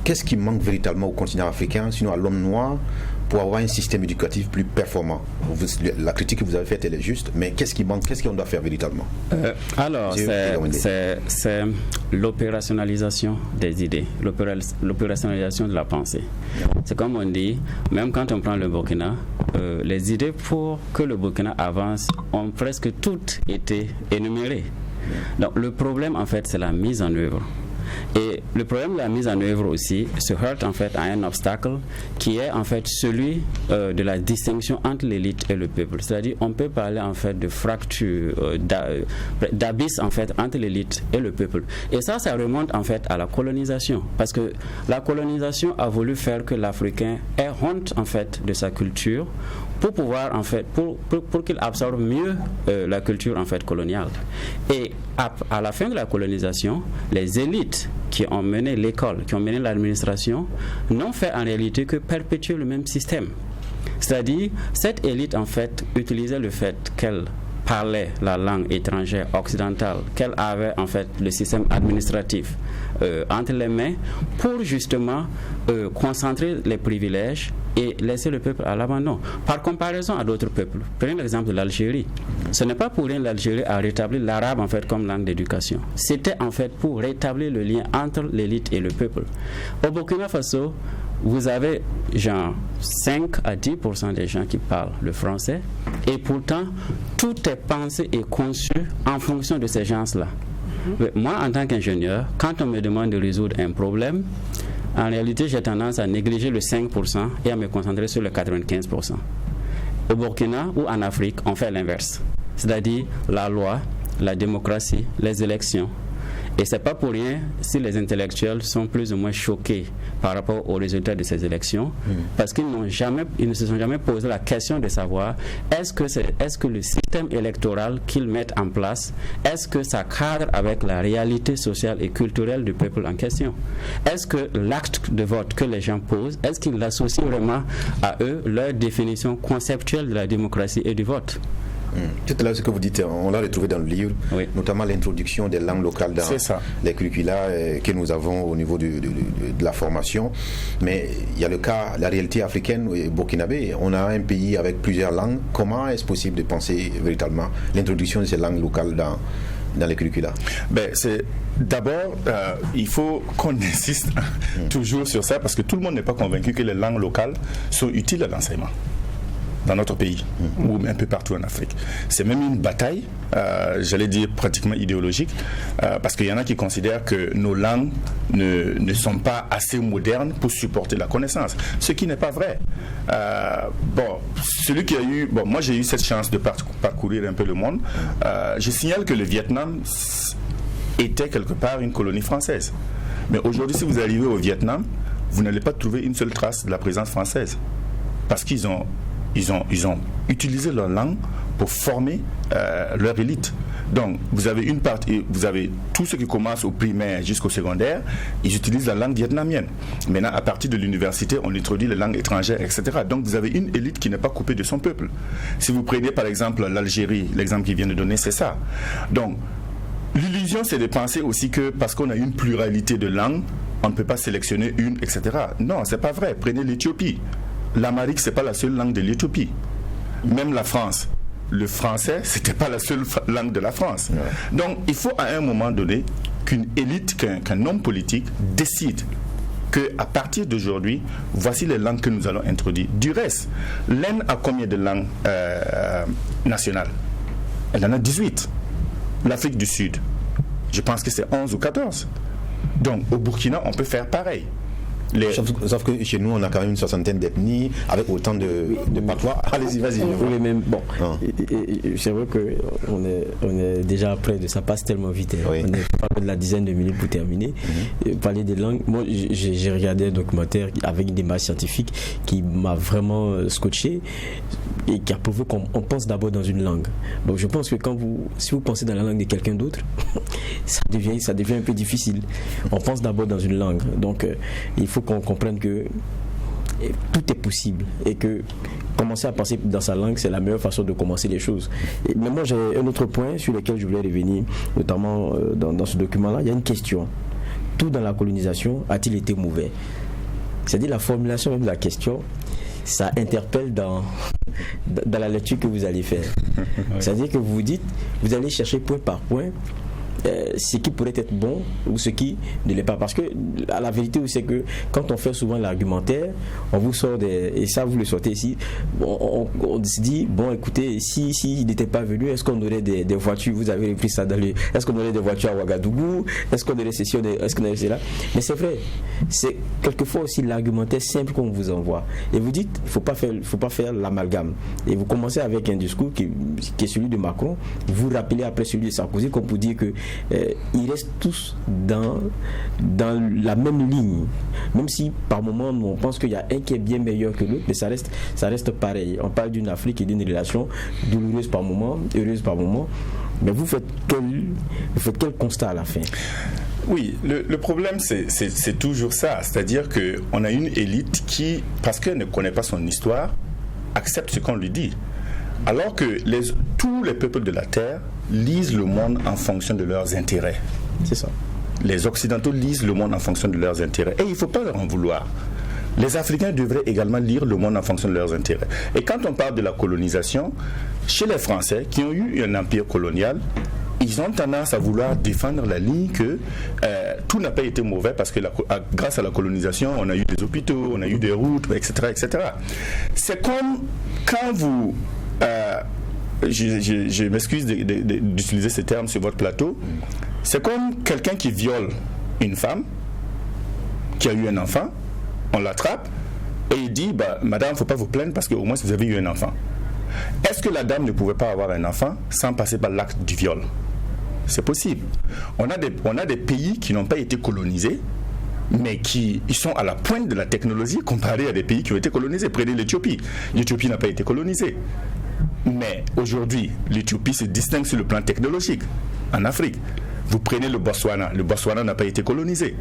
Qu'est-ce qui manque véritablement au continent africain, sinon à l'homme noir, pour avoir un système éducatif plus performant? La critique que vous avez faite, elle est juste, mais qu'est-ce qui manque? Qu'est-ce qu'on doit faire véritablement?
Alors, c'est l'opérationnalisation des idées, l'opérationnalisation de la pensée. C'est comme on dit, même quand on prend le Burkina, les idées pour que le Burkina avance ont presque toutes été énumérées. Donc, le problème, en fait, c'est la mise en œuvre. Et le problème de la mise en œuvre aussi se heurte en fait à un obstacle qui est en fait celui de la distinction entre l'élite et le peuple. C'est-à-dire on peut parler en fait de fracture, d'abysse en fait entre l'élite et le peuple. Et ça remonte en fait à la colonisation, parce que la colonisation a voulu faire que l'Africain ait honte en fait de sa culture pour pouvoir en fait pour qu'il absorbe mieux la culture en fait coloniale. Et à la fin de la colonisation, les élites qui ont mené l'école, qui ont mené l'administration, n'ont fait en réalité que perpétuer le même système. C'est-à-dire, cette élite en fait utilisait le fait qu'elle parlait la langue étrangère occidentale, qu'elle avait en fait le système administratif entre les mains pour justement concentrer les privilèges et laisser le peuple à l'abandon. Par comparaison à d'autres peuples, prenez l'exemple de l'Algérie. Ce n'est pas pour rien que l'Algérie a rétabli l'arabe en fait comme langue d'éducation. C'était en fait pour rétablir le lien entre l'élite et le peuple. Au Burkina Faso, vous avez genre 5 à 10% des gens qui parlent le français et pourtant tout est pensé et conçu en fonction de ces gens-là. Moi, en tant qu'ingénieur, quand on me demande de résoudre un problème, en réalité, j'ai tendance à négliger le 5% et à me concentrer sur le 95%. Au Burkina ou en Afrique, on fait l'inverse. C'est-à-dire la loi, la démocratie, les élections. Et ce n'est pas pour rien si les intellectuels sont plus ou moins choqués par rapport aux résultats de ces élections, parce qu'ils ne se sont jamais posé la question de savoir est-ce que le système électoral qu'ils mettent en place, est-ce que ça cadre avec la réalité sociale et culturelle du peuple en question? Est-ce que l'acte de vote que les gens posent, est-ce qu'ils l'associent vraiment à eux, leur définition conceptuelle de la démocratie et du vote?
Tout à l'heure, ce que vous dites, on l'a retrouvé dans le livre,
oui.
Notamment l'introduction des langues locales dans les curricula que nous avons au niveau de la formation. Mais il y a le cas, la réalité africaine burkinabé. On a un pays avec plusieurs langues. Comment est-ce possible de penser véritablement l'introduction de ces langues locales dans les curricula?
D'abord, il faut qu'on insiste toujours sur ça, parce que tout le monde n'est pas convaincu que les langues locales sont utiles à l'enseignement dans notre pays ou un peu partout en Afrique. C'est même une bataille, j'allais dire pratiquement idéologique, parce qu'il y en a qui considèrent que nos langues ne sont pas assez modernes pour supporter la connaissance, ce qui n'est pas vrai. Moi j'ai eu cette chance de parcourir un peu le monde. Je signale que le Vietnam était quelque part une colonie française. Mais aujourd'hui, si vous arrivez au Vietnam, vous n'allez pas trouver une seule trace de la présence française, parce qu'ils ont utilisé leur langue pour former leur élite. Donc, vous avez une partie, vous avez tous ceux qui commencent au primaire jusqu'au secondaire, ils utilisent la langue vietnamienne. Maintenant, à partir de l'université, on introduit les langues étrangères, etc. Donc, vous avez une élite qui n'est pas coupée de son peuple. Si vous prenez par exemple l'Algérie, l'exemple qu'il vient de donner, c'est ça. Donc, l'illusion, c'est de penser aussi que parce qu'on a une pluralité de langues, on ne peut pas sélectionner une, etc. Non, c'est pas vrai. Prenez l'Éthiopie. L'Amérique, ce n'est pas la seule langue de l'Éthiopie. Même la France, le français, ce n'était pas la seule langue de la France. Ouais. Donc, il faut à un moment donné qu'une élite, qu'un homme politique décide qu'à partir d'aujourd'hui, voici les langues que nous allons introduire. Du reste, l'Inde a combien de langues nationales? Elle en a 18. L'Afrique du Sud, je pense que c'est 11 ou 14. Donc, au Burkina, on peut faire pareil.
Sauf que chez nous, on a quand même une soixantaine d'ethnies avec autant de patois. Allez-y, vas-y.
Oui, mais bon, c'est vrai qu'on est déjà près de ça, passe tellement vite. On est pas de la dizaine de minutes pour terminer. Parler des langues, moi j'ai regardé un documentaire avec une démarche scientifique qui m'a vraiment scotché et qui a prouvé qu'on pense d'abord dans une langue. Donc je pense que si vous pensez dans la langue de quelqu'un d'autre, ça devient un peu difficile. On pense d'abord dans une langue. Donc il faut qu'on comprenne que tout est possible et que commencer à penser dans sa langue, c'est la meilleure façon de commencer les choses. Mais moi j'ai un autre point sur lequel je voulais revenir, notamment dans ce document-là. Il y a une question. Tout dans la colonisation a-t-il été mauvais? C'est-à-dire la formulation même de la question, ça interpelle dans la lecture que vous allez faire. C'est-à-dire que vous dites, vous allez chercher point par point ce qui pourrait être bon ou ce qui ne l'est pas. Parce que la vérité, c'est que quand on fait souvent l'argumentaire, on vous sort et ça vous le sortez ici, on se dit, bon écoutez, si il n'était pas venu, est-ce qu'on aurait des voitures, vous avez repris ça est-ce qu'on aurait des voitures à Ouagadougou, est-ce qu'on aurait ceci, est-ce qu'on aurait cela? Mais c'est vrai, c'est quelquefois aussi l'argumentaire simple qu'on vous envoie. Et vous dites, il ne faut pas faire l'amalgame. Et vous commencez avec un discours qui est celui de Macron, vous rappelez après celui de Sarkozy, comme pour dire que ils restent tous dans la même ligne, même si par moment on pense qu'il y a un qui est bien meilleur que l'autre, mais ça reste pareil. On parle d'une Afrique et d'une relation douloureuse par moment, heureuse par moment, mais vous faites quel constat à la fin?
Oui, le problème c'est toujours ça, c'est-à-dire qu'on a une élite qui, parce qu'elle ne connaît pas son histoire, accepte ce qu'on lui dit. Alors que tous les peuples de la Terre lisent le monde en fonction de leurs intérêts.
C'est ça.
Les Occidentaux lisent le monde en fonction de leurs intérêts. Et il ne faut pas leur en vouloir. Les Africains devraient également lire le monde en fonction de leurs intérêts. Et quand on parle de la colonisation, chez les Français qui ont eu un empire colonial, ils ont tendance à vouloir défendre la ligne que tout n'a pas été mauvais parce que grâce à la colonisation, on a eu des hôpitaux, on a eu des routes, etc. etc. C'est comme quand vous... je m'excuse d'utiliser ces termes sur votre plateau. C'est comme quelqu'un qui viole une femme qui a eu un enfant, on l'attrape et il dit madame, il ne faut pas vous plaindre parce qu'au moins vous avez eu un enfant. Est-ce que la dame ne pouvait pas avoir un enfant sans passer par l'acte du viol? C'est possible. On a des pays qui n'ont pas été colonisés, mais ils sont à la pointe de la technologie comparé à des pays qui ont été colonisés. Prenez l'Éthiopie. L'Éthiopie n'a pas été colonisée. Mais aujourd'hui, l'Éthiopie se distingue sur le plan technologique en Afrique. Vous prenez le Botswana n'a pas été colonisé.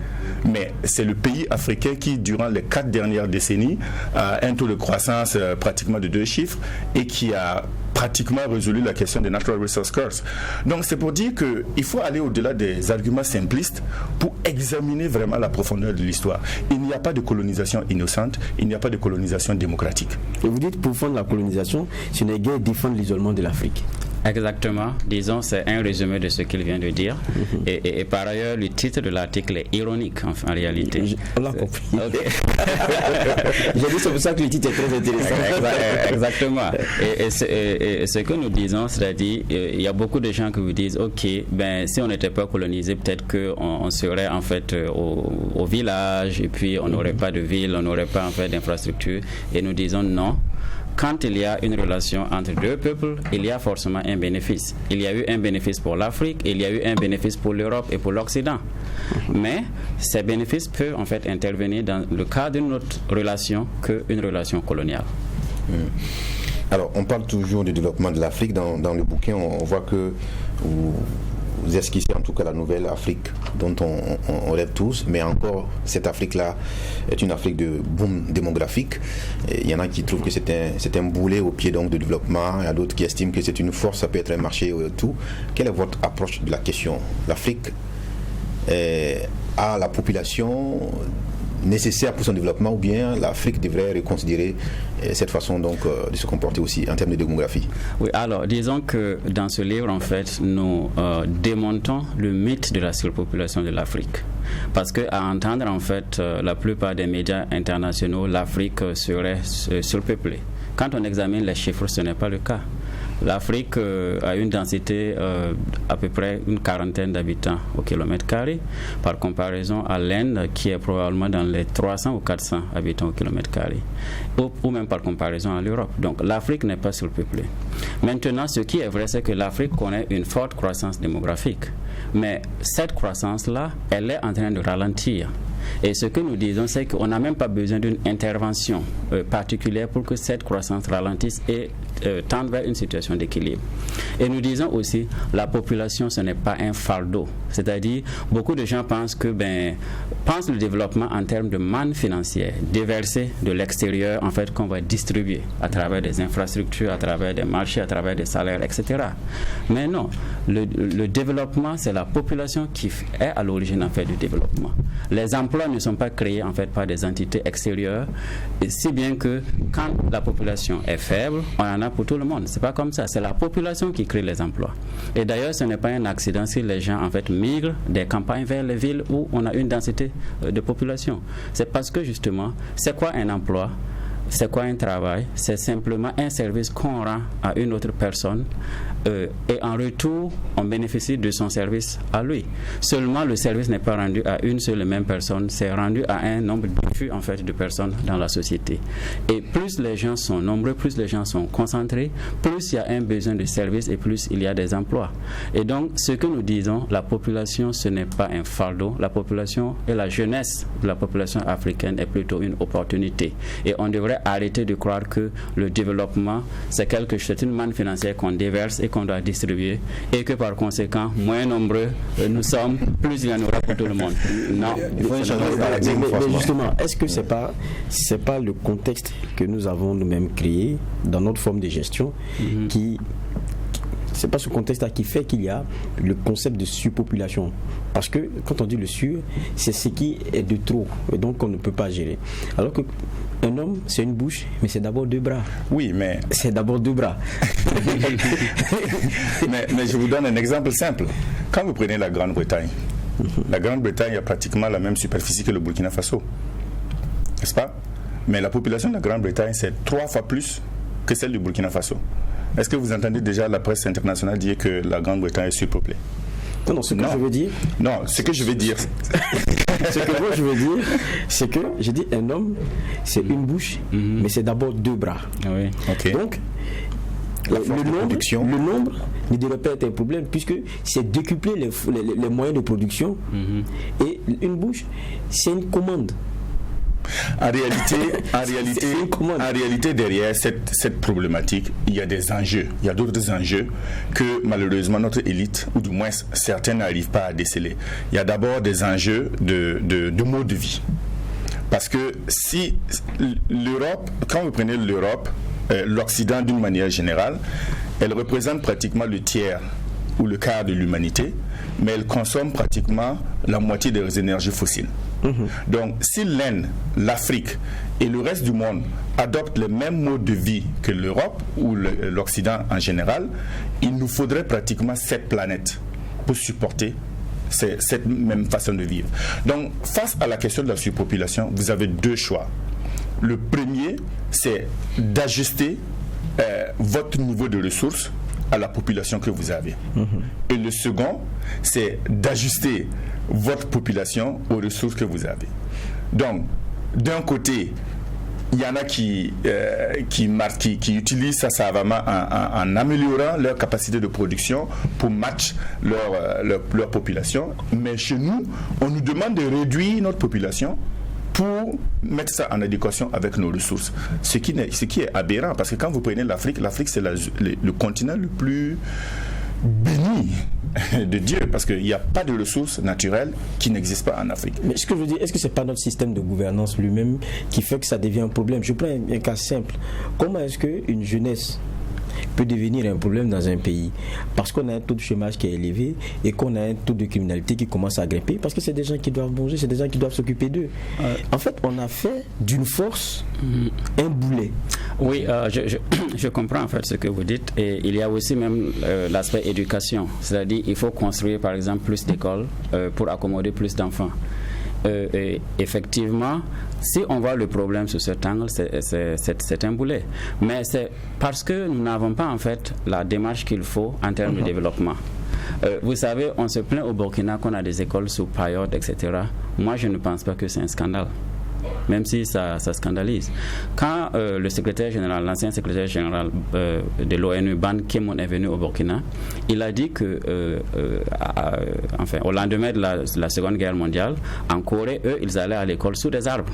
Mais c'est le pays africain qui, durant les 4 dernières décennies, a un taux de croissance pratiquement de 2 chiffres et qui a pratiquement résolu la question des Natural Resource Curse. Donc c'est pour dire qu'il faut aller au-delà des arguments simplistes pour examiner vraiment la profondeur de l'histoire. Il n'y a pas de colonisation innocente, il n'y a pas de colonisation démocratique.
Et vous dites pour défendre la colonisation, ce n'est guère défendre l'isolement de l'Afrique.
Exactement. Disons, c'est un résumé de ce qu'il vient de dire. Et par ailleurs, le titre de l'article est ironique en réalité.
On l'a compris. Okay. J'ai dit c'est pour ça que le titre est très intéressant.
Exactement. Et ce que nous disons, c'est-à-dire, il y a beaucoup de gens qui vous disent, ok, si on n'était pas colonisé, peut-être qu'on serait en fait au village et puis on n'aurait pas de ville, on n'aurait pas en fait d'infrastructure. Et nous disons non. Quand il y a une relation entre deux peuples, il y a forcément un bénéfice. Il y a eu un bénéfice pour l'Afrique, il y a eu un bénéfice pour l'Europe et pour l'Occident. Mais ces bénéfices peuvent en fait intervenir dans le cadre d'une autre relation qu'une relation coloniale.
Alors, on parle toujours du développement de l'Afrique. Dans le bouquin, on voit que vous esquissez en tout cas la nouvelle Afrique dont on rêve tous, mais encore cette Afrique-là est une Afrique de boom démographique. Il y en a qui trouvent que c'est un boulet au pied donc de développement, il y a d'autres qui estiment que c'est une force, ça peut être un marché et tout. Quelle est votre approche de la question? L'Afrique a la population nécessaire pour son développement, ou bien l'Afrique devrait reconsidérer cette façon donc de se comporter aussi en termes de démographie?
Oui, alors disons que dans ce livre en fait nous démontons le mythe de la surpopulation de l'Afrique, parce que à entendre en fait la plupart des médias internationaux, l'Afrique serait surpeuplée. Quand on examine les chiffres, ce n'est pas le cas. L'Afrique a une densité à peu près une quarantaine d'habitants au kilomètre carré, par comparaison à l'Inde qui est probablement dans les 300 ou 400 habitants au kilomètre carré, ou même par comparaison à l'Europe. Donc l'Afrique n'est pas surpeuplée. Maintenant, ce qui est vrai, c'est que l'Afrique connaît une forte croissance démographique. Mais cette croissance-là, elle est en train de ralentir. Et ce que nous disons, c'est qu'on n'a même pas besoin d'une intervention particulière pour que cette croissance ralentisse et tende vers une situation d'équilibre. Et nous disons aussi, la population, ce n'est pas un fardeau. C'est-à-dire, beaucoup de gens pensent le développement en termes de manne financière, déversée de l'extérieur, en fait, qu'on va distribuer à travers des infrastructures, à travers des marchés, à travers des salaires, etc. Mais non, le développement, c'est la population qui est à l'origine, en fait, du développement. Les emplois ne sont pas créés, en fait, par des entités extérieures, et si bien que quand la population est faible, on en a pour tout le monde. C'est pas comme ça. C'est la population qui crée les emplois. Et d'ailleurs, ce n'est pas un accident si les gens, en fait, migrent des campagnes vers les villes où on a une densité de population. C'est parce que, justement, c'est quoi un emploi? C'est quoi un travail? C'est simplement un service qu'on rend à une autre personne et en retour, on bénéficie de son service à lui. Seulement, le service n'est pas rendu à une seule et même personne, c'est rendu à un nombre diffus, en fait, de personnes dans la société. Et plus les gens sont nombreux, plus les gens sont concentrés, plus il y a un besoin de services et plus il y a des emplois. Et donc, ce que nous disons, la population, ce n'est pas un fardeau. La population et la jeunesse de la population africaine est plutôt une opportunité. Et on devrait arrêter de croire que le développement, c'est une manne financière qu'on déverse et qu'on doit distribuer, et que par conséquent, moins nombreux nous sommes, plus il y en aura pour tout le monde. Non, il faut changer de paradigme.
Mais justement, est-ce que c'est pas le contexte que nous avons nous-mêmes créé dans notre forme de gestion qui c'est pas ce contexte-là qui fait qu'il y a le concept de surpopulation. Parce que quand on dit le sur, c'est ce qui est de trop, et donc on ne peut pas gérer. Alors qu'un homme, c'est une bouche, mais c'est d'abord deux bras.
Oui, mais...
C'est d'abord deux bras.
mais je vous donne un exemple simple. Quand vous prenez la Grande-Bretagne, la Grande-Bretagne a pratiquement la même superficie que le Burkina Faso. N'est-ce pas? Mais la population de la Grande-Bretagne, c'est 3 fois plus que celle du Burkina Faso. Est-ce que vous entendez déjà la presse internationale dire que la Grande-Bretagne est surpeuplée?
Non, ce que je veux dire...
Non, ce que je veux dire...
Ce que moi je veux dire, c'est que j'ai dit un homme, c'est une bouche, mais c'est d'abord deux bras.
Oui.
Okay.
Donc, le nombre ne devrait pas être un problème, puisque c'est décupler les moyens de production. Et une bouche, c'est une commande.
En réalité, derrière cette problématique, il y a des enjeux. Il y a d'autres enjeux que malheureusement notre élite, ou du moins certains n'arrivent pas à déceler. Il y a d'abord des enjeux de mode de vie. Parce que si l'Europe, quand vous prenez l'Europe, l'Occident d'une manière générale, elle représente pratiquement le tiers ou le quart de l'humanité, mais elle consomme pratiquement la moitié des énergies fossiles. Donc, si l'Inde, l'Afrique et le reste du monde adoptent le même mode de vie que l'Europe ou l'Occident en général, il nous faudrait pratiquement 7 planètes pour supporter cette même façon de vivre. Donc, face à la question de la surpopulation, vous avez 2 choix. Le premier, c'est d'ajuster votre niveau de ressources à la population que vous avez. Et le second, c'est d'ajuster votre population aux ressources que vous avez. Donc, d'un côté, il y en a qui utilisent ça savamment en améliorant leur capacité de production pour matcher leur population. Mais chez nous, on nous demande de réduire notre population pour mettre ça en adéquation avec nos ressources. Ce qui est aberrant, parce que quand vous prenez l'Afrique c'est le continent le plus béni de Dieu, parce qu'il n'y a pas de ressources naturelles qui n'existent pas en Afrique.
Mais ce que je veux dire, est-ce que ce n'est pas notre système de gouvernance lui-même qui fait que ça devient un problème? Je prends un cas simple. Comment est-ce qu'une jeunesse peut devenir un problème dans un pays parce qu'on a un taux de chômage qui est élevé et qu'on a un taux de criminalité qui commence à grimper, parce que c'est des gens qui doivent manger, c'est des gens qui doivent s'occuper d'eux. En fait, on a fait d'une force un boulet.
Oui, je comprends en fait ce que vous dites, et il y a aussi même l'aspect éducation, c'est-à-dire il faut construire par exemple plus d'écoles pour accommoder plus d'enfants. effectivement, si on voit le problème sous cet angle, c'est un boulet. Mais c'est parce que nous n'avons pas en fait la démarche qu'il faut en termes de développement. Vous savez, on se plaint au Burkina qu'on a des écoles sous période, etc. Moi, je ne pense pas que c'est un scandale, même si ça scandalise. Quand le secrétaire général, l'ancien secrétaire général de l'ONU, Ban Ki-moon, est venu au Burkina, il a dit que, au lendemain de la Seconde Guerre mondiale, en Corée, eux, ils allaient à l'école sous des arbres.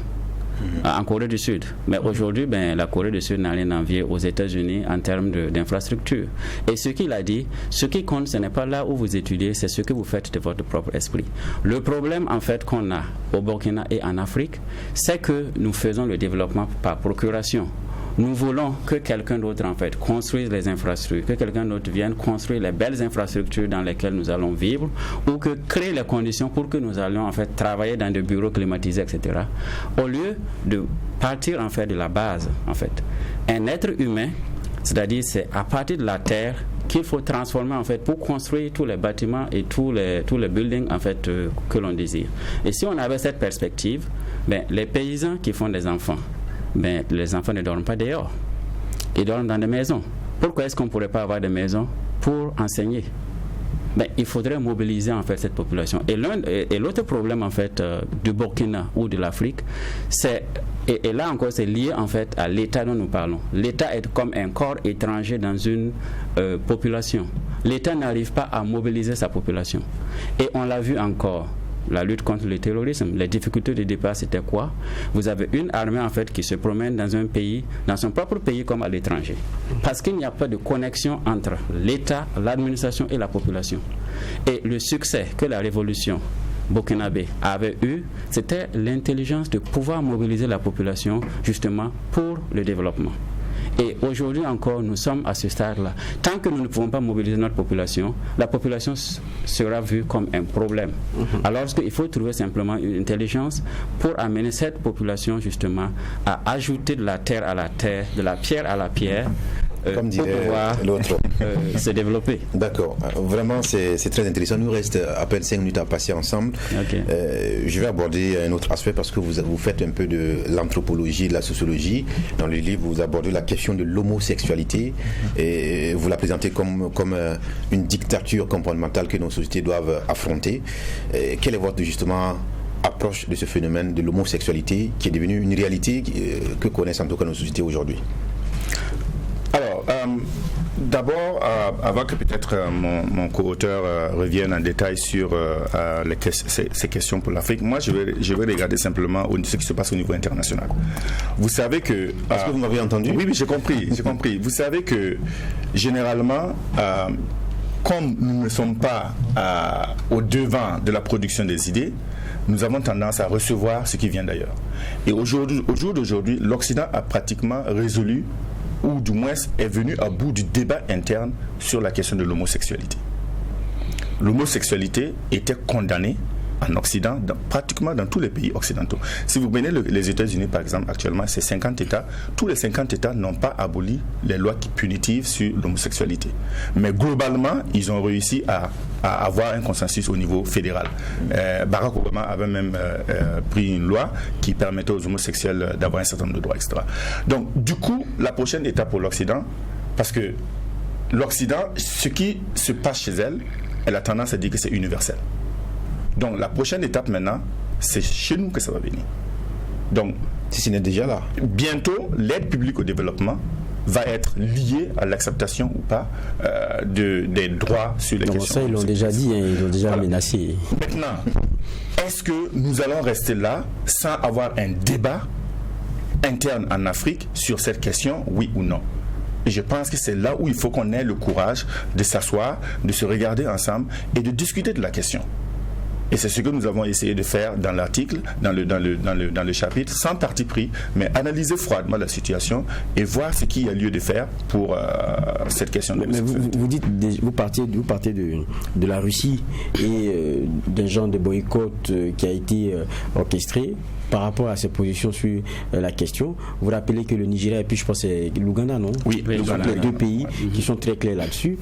En Corée du Sud. Mais aujourd'hui, la Corée du Sud n'a rien à envier aux États-Unis en termes d'infrastructures. Et ce qu'il a dit, ce qui compte, ce n'est pas là où vous étudiez, c'est ce que vous faites de votre propre esprit. Le problème, en fait, qu'on a au Burkina et en Afrique, c'est que nous faisons le développement par procuration. Nous voulons que quelqu'un d'autre en fait construise les infrastructures, que quelqu'un d'autre vienne construire les belles infrastructures dans lesquelles nous allons vivre, ou que créer les conditions pour que nous allions en fait travailler dans des bureaux climatisés, etc. Au lieu de partir en fait de la base, en fait, un être humain, c'est-à-dire c'est à partir de la terre qu'il faut transformer en fait pour construire tous les bâtiments et tous les buildings en fait que l'on désire. Et si on avait cette perspective, les paysans qui font des enfants, les enfants ne dorment pas dehors. Ils dorment dans des maisons. Pourquoi est-ce qu'on ne pourrait pas avoir des maisons pour enseigner? Il faudrait mobiliser en fait cette population. Et l'autre problème en fait du Burkina ou de l'Afrique, et là encore c'est lié en fait à l'État dont nous parlons. L'État est comme un corps étranger dans une population. L'État n'arrive pas à mobiliser sa population. Et on l'a vu encore. La lutte contre le terrorisme, les difficultés de départ, c'était quoi? Vous avez une armée en fait qui se promène dans un pays, dans son propre pays comme à l'étranger. Parce qu'il n'y a pas de connexion entre l'État, l'administration et la population. Et le succès que la révolution burkinabé avait eu, c'était l'intelligence de pouvoir mobiliser la population justement pour le développement. Et aujourd'hui encore, nous sommes à ce stade-là. Tant que nous ne pouvons pas mobiliser notre population, la population sera vue comme un problème. Alors qu'il faut trouver simplement une intelligence pour amener cette population justement à ajouter de la terre à la terre, de la pierre à la pierre,
comme
pour pouvoir se développer.
D'accord. Vraiment, c'est très intéressant. Il nous reste à peine 5 minutes à passer ensemble.
Okay.
Je vais aborder un autre aspect parce que vous faites un peu de l'anthropologie, de la sociologie. Dans le livre, vous abordez la question de l'homosexualité et vous la présentez comme une dictature comportementale que nos sociétés doivent affronter. Quelle est votre, justement, approche de ce phénomène de l'homosexualité qui est devenu une réalité que connaissent en tout cas nos sociétés aujourd'hui?
Alors, d'abord, avant que peut-être mon co-auteur revienne en détail sur ces questions pour l'Afrique, moi je vais regarder simplement ce qui se passe au niveau international. Vous savez que...
Est-ce que vous m'avez entendu?
Oui, j'ai compris. Vous savez que généralement, comme nous ne sommes pas au devant de la production des idées, nous avons tendance à recevoir ce qui vient d'ailleurs. Et au jour d'aujourd'hui, l'Occident a pratiquement résolu, ou du moins est venu à bout du débat interne sur la question de l'homosexualité. L'homosexualité était condamnée en Occident, pratiquement dans tous les pays occidentaux. Si vous prenez les États-Unis, par exemple, actuellement, c'est 50 États. Tous les 50 États n'ont pas aboli les lois punitives sur l'homosexualité. Mais globalement, ils ont réussi à avoir un consensus au niveau fédéral. Barack Obama avait même pris une loi qui permettait aux homosexuels d'avoir un certain nombre de droits, etc. Donc, du coup, la prochaine étape pour l'Occident, parce que l'Occident, ce qui se passe chez elle a tendance à dire que c'est universel. Donc la prochaine étape maintenant, c'est chez nous que ça va venir. Donc,
si ce n'est déjà là.
Bientôt, l'aide publique au développement va être liée à l'acceptation ou pas des droits sur les questions.
Ça, ils l'ont déjà dit, ils l'ont déjà menacé.
Maintenant, est-ce que nous allons rester là sans avoir un débat interne en Afrique sur cette question, oui ou non? Et je pense que c'est là où il faut qu'on ait le courage de s'asseoir, de se regarder ensemble et de discuter de la question. Et c'est ce que nous avons essayé de faire dans l'article, dans le chapitre, sans parti pris, mais analyser froidement la situation et voir ce qu'il y a lieu de faire pour cette question de l'homosexualité.
Mais vous partez de la Russie et d'un genre de boycott qui a été orchestré. par rapport à ses positions sur la question. Vous rappelez que le Nigeria et puis je pense c'est l'Ouganda, non?
Oui,
ce sont les deux pays qui sont très clairs là-dessus.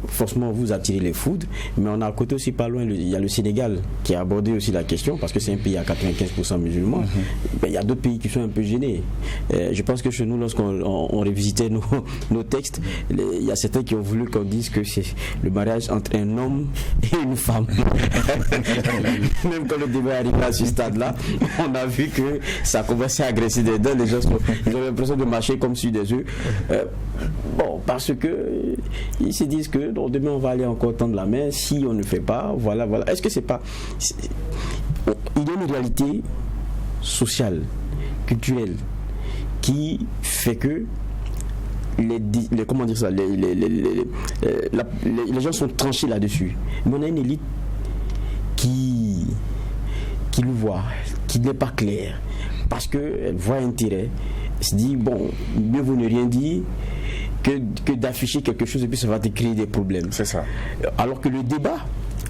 Forcément, vous attirez les foudres, mais on a à côté aussi pas loin, il y a le Sénégal qui a abordé aussi la question parce que c'est un pays à 95% musulmans. Il y a d'autres pays qui sont un peu gênés. Je pense que chez nous, lorsqu'on révisitait nos textes, il y a certains qui ont voulu qu'on dise que c'est le mariage entre un homme et une femme. Même quand le débat est arrivé à ce stade-là, on a vu que ça a commencé à agresser des dents. Les gens ils ont l'impression de marcher comme sur des œufs. Parce que ils se disent que demain on va aller encore tendre la main si on ne fait pas. Voilà. Est-ce que c'est pas... Il y a une réalité sociale, culturelle, qui fait que les gens sont tranchés là-dessus. Mais on a une élite qui le voit, qui n'est pas claire, parce qu'elle voit intérêt, elle se dit, mieux vaut ne rien dire que d'afficher quelque chose et puis ça va te créer des problèmes.
C'est ça.
Alors que le débat,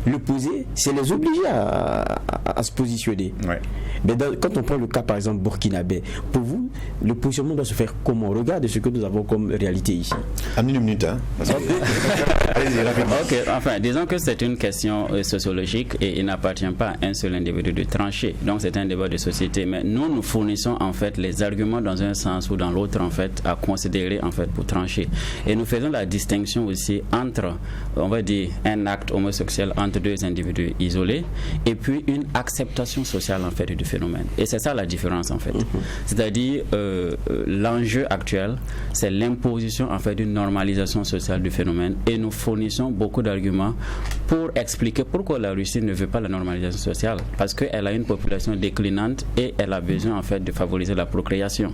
le poser, c'est les obliger à se positionner.
Ouais.
Mais quand on prend le cas par exemple burkinabé, pour vous, le positionnement doit se faire comment? Regardez ce que nous avons comme réalité ici.
En une minute, hein. Allez-y, rapidement.
Ok, enfin, disons que c'est une question sociologique et il n'appartient pas à un seul individu de trancher. Donc c'est un débat de société. Mais nous fournissons en fait les arguments dans un sens ou dans l'autre en fait à considérer en fait pour trancher. Et nous faisons la distinction aussi entre, on va dire, un acte homosexuel entre deux individus isolés et puis une acceptation sociale en fait du phénomène. Et c'est ça la différence en fait. C'est-à-dire l'enjeu actuel, c'est l'imposition en fait d'une normalisation sociale du phénomène et nous fournissons beaucoup d'arguments pour expliquer pourquoi la Russie ne veut pas la normalisation sociale. Parce qu'elle a une population déclinante et elle a besoin en fait de favoriser la procréation.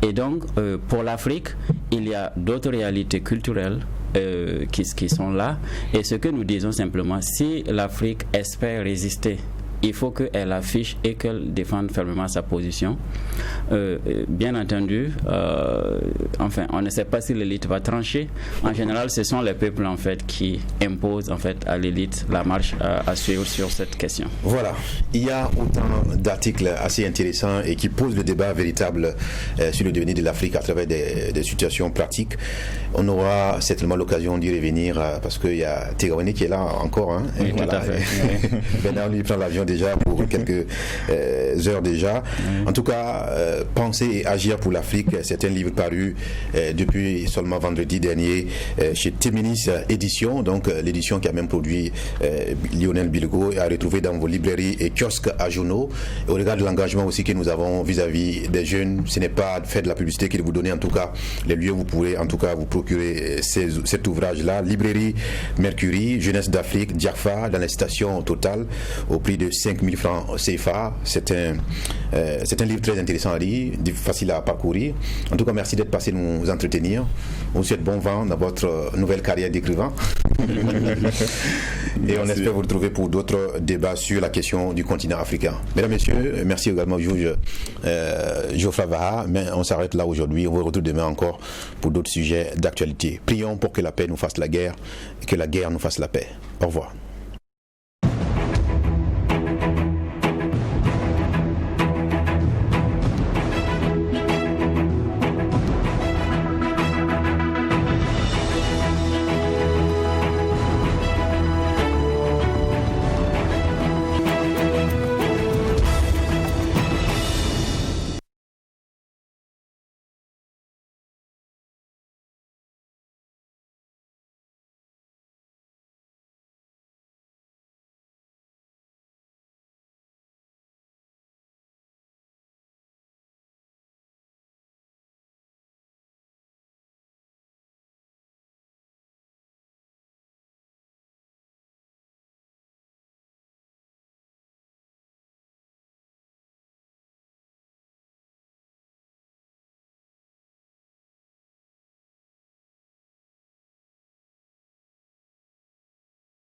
Et donc pour l'Afrique, il y a d'autres réalités culturelles qui sont là. Et ce que nous disons simplement, si l'Afrique espère résister, il faut qu'elle affiche et qu'elle défende fermement sa position. Bien entendu, on ne sait pas si l'élite va trancher. En général, ce sont les peuples en fait qui imposent en fait à l'élite la marche à suivre sur cette question.
Voilà, il y a autant d'articles assez intéressants et qui posent le débat véritable sur le devenir de l'Afrique à travers des situations pratiques. On aura certainement l'occasion d'y revenir parce qu'il y a Tegawane qui est là encore. Hein,
oui, tout à fait.
Bernard lui prend l'avion déjà pour quelques heures déjà. En tout cas, Penser et agir pour l'Afrique, c'est un livre paru depuis seulement vendredi dernier chez Téminis Édition, donc l'édition qui a même produit Lionel Bilgo, et à retrouver dans vos librairies et kiosques à-journaux. Au regard de l'engagement aussi que nous avons vis-à-vis des jeunes, ce n'est pas faire de la publicité que de vous donner en tout cas les lieux où vous pourrez en tout cas vous procurer cet ouvrage-là. Librairie Mercury, Jeunesse d'Afrique, Diafa, dans les stations totales, au prix de 5 000 francs CFA. C'est un livre très intéressant à lire, facile à parcourir. En tout cas, merci d'être passé nous entretenir. On vous souhaite bon vent dans votre nouvelle carrière d'écrivain. Et on espère vous retrouver pour d'autres débats sur la question du continent africain. Mesdames, Messieurs, merci également au juge Geoffroy Vaha. Mais on s'arrête là aujourd'hui. On vous retrouve demain encore pour d'autres sujets d'actualité. Prions pour que la paix nous fasse la guerre et que la guerre nous fasse la paix. Au revoir.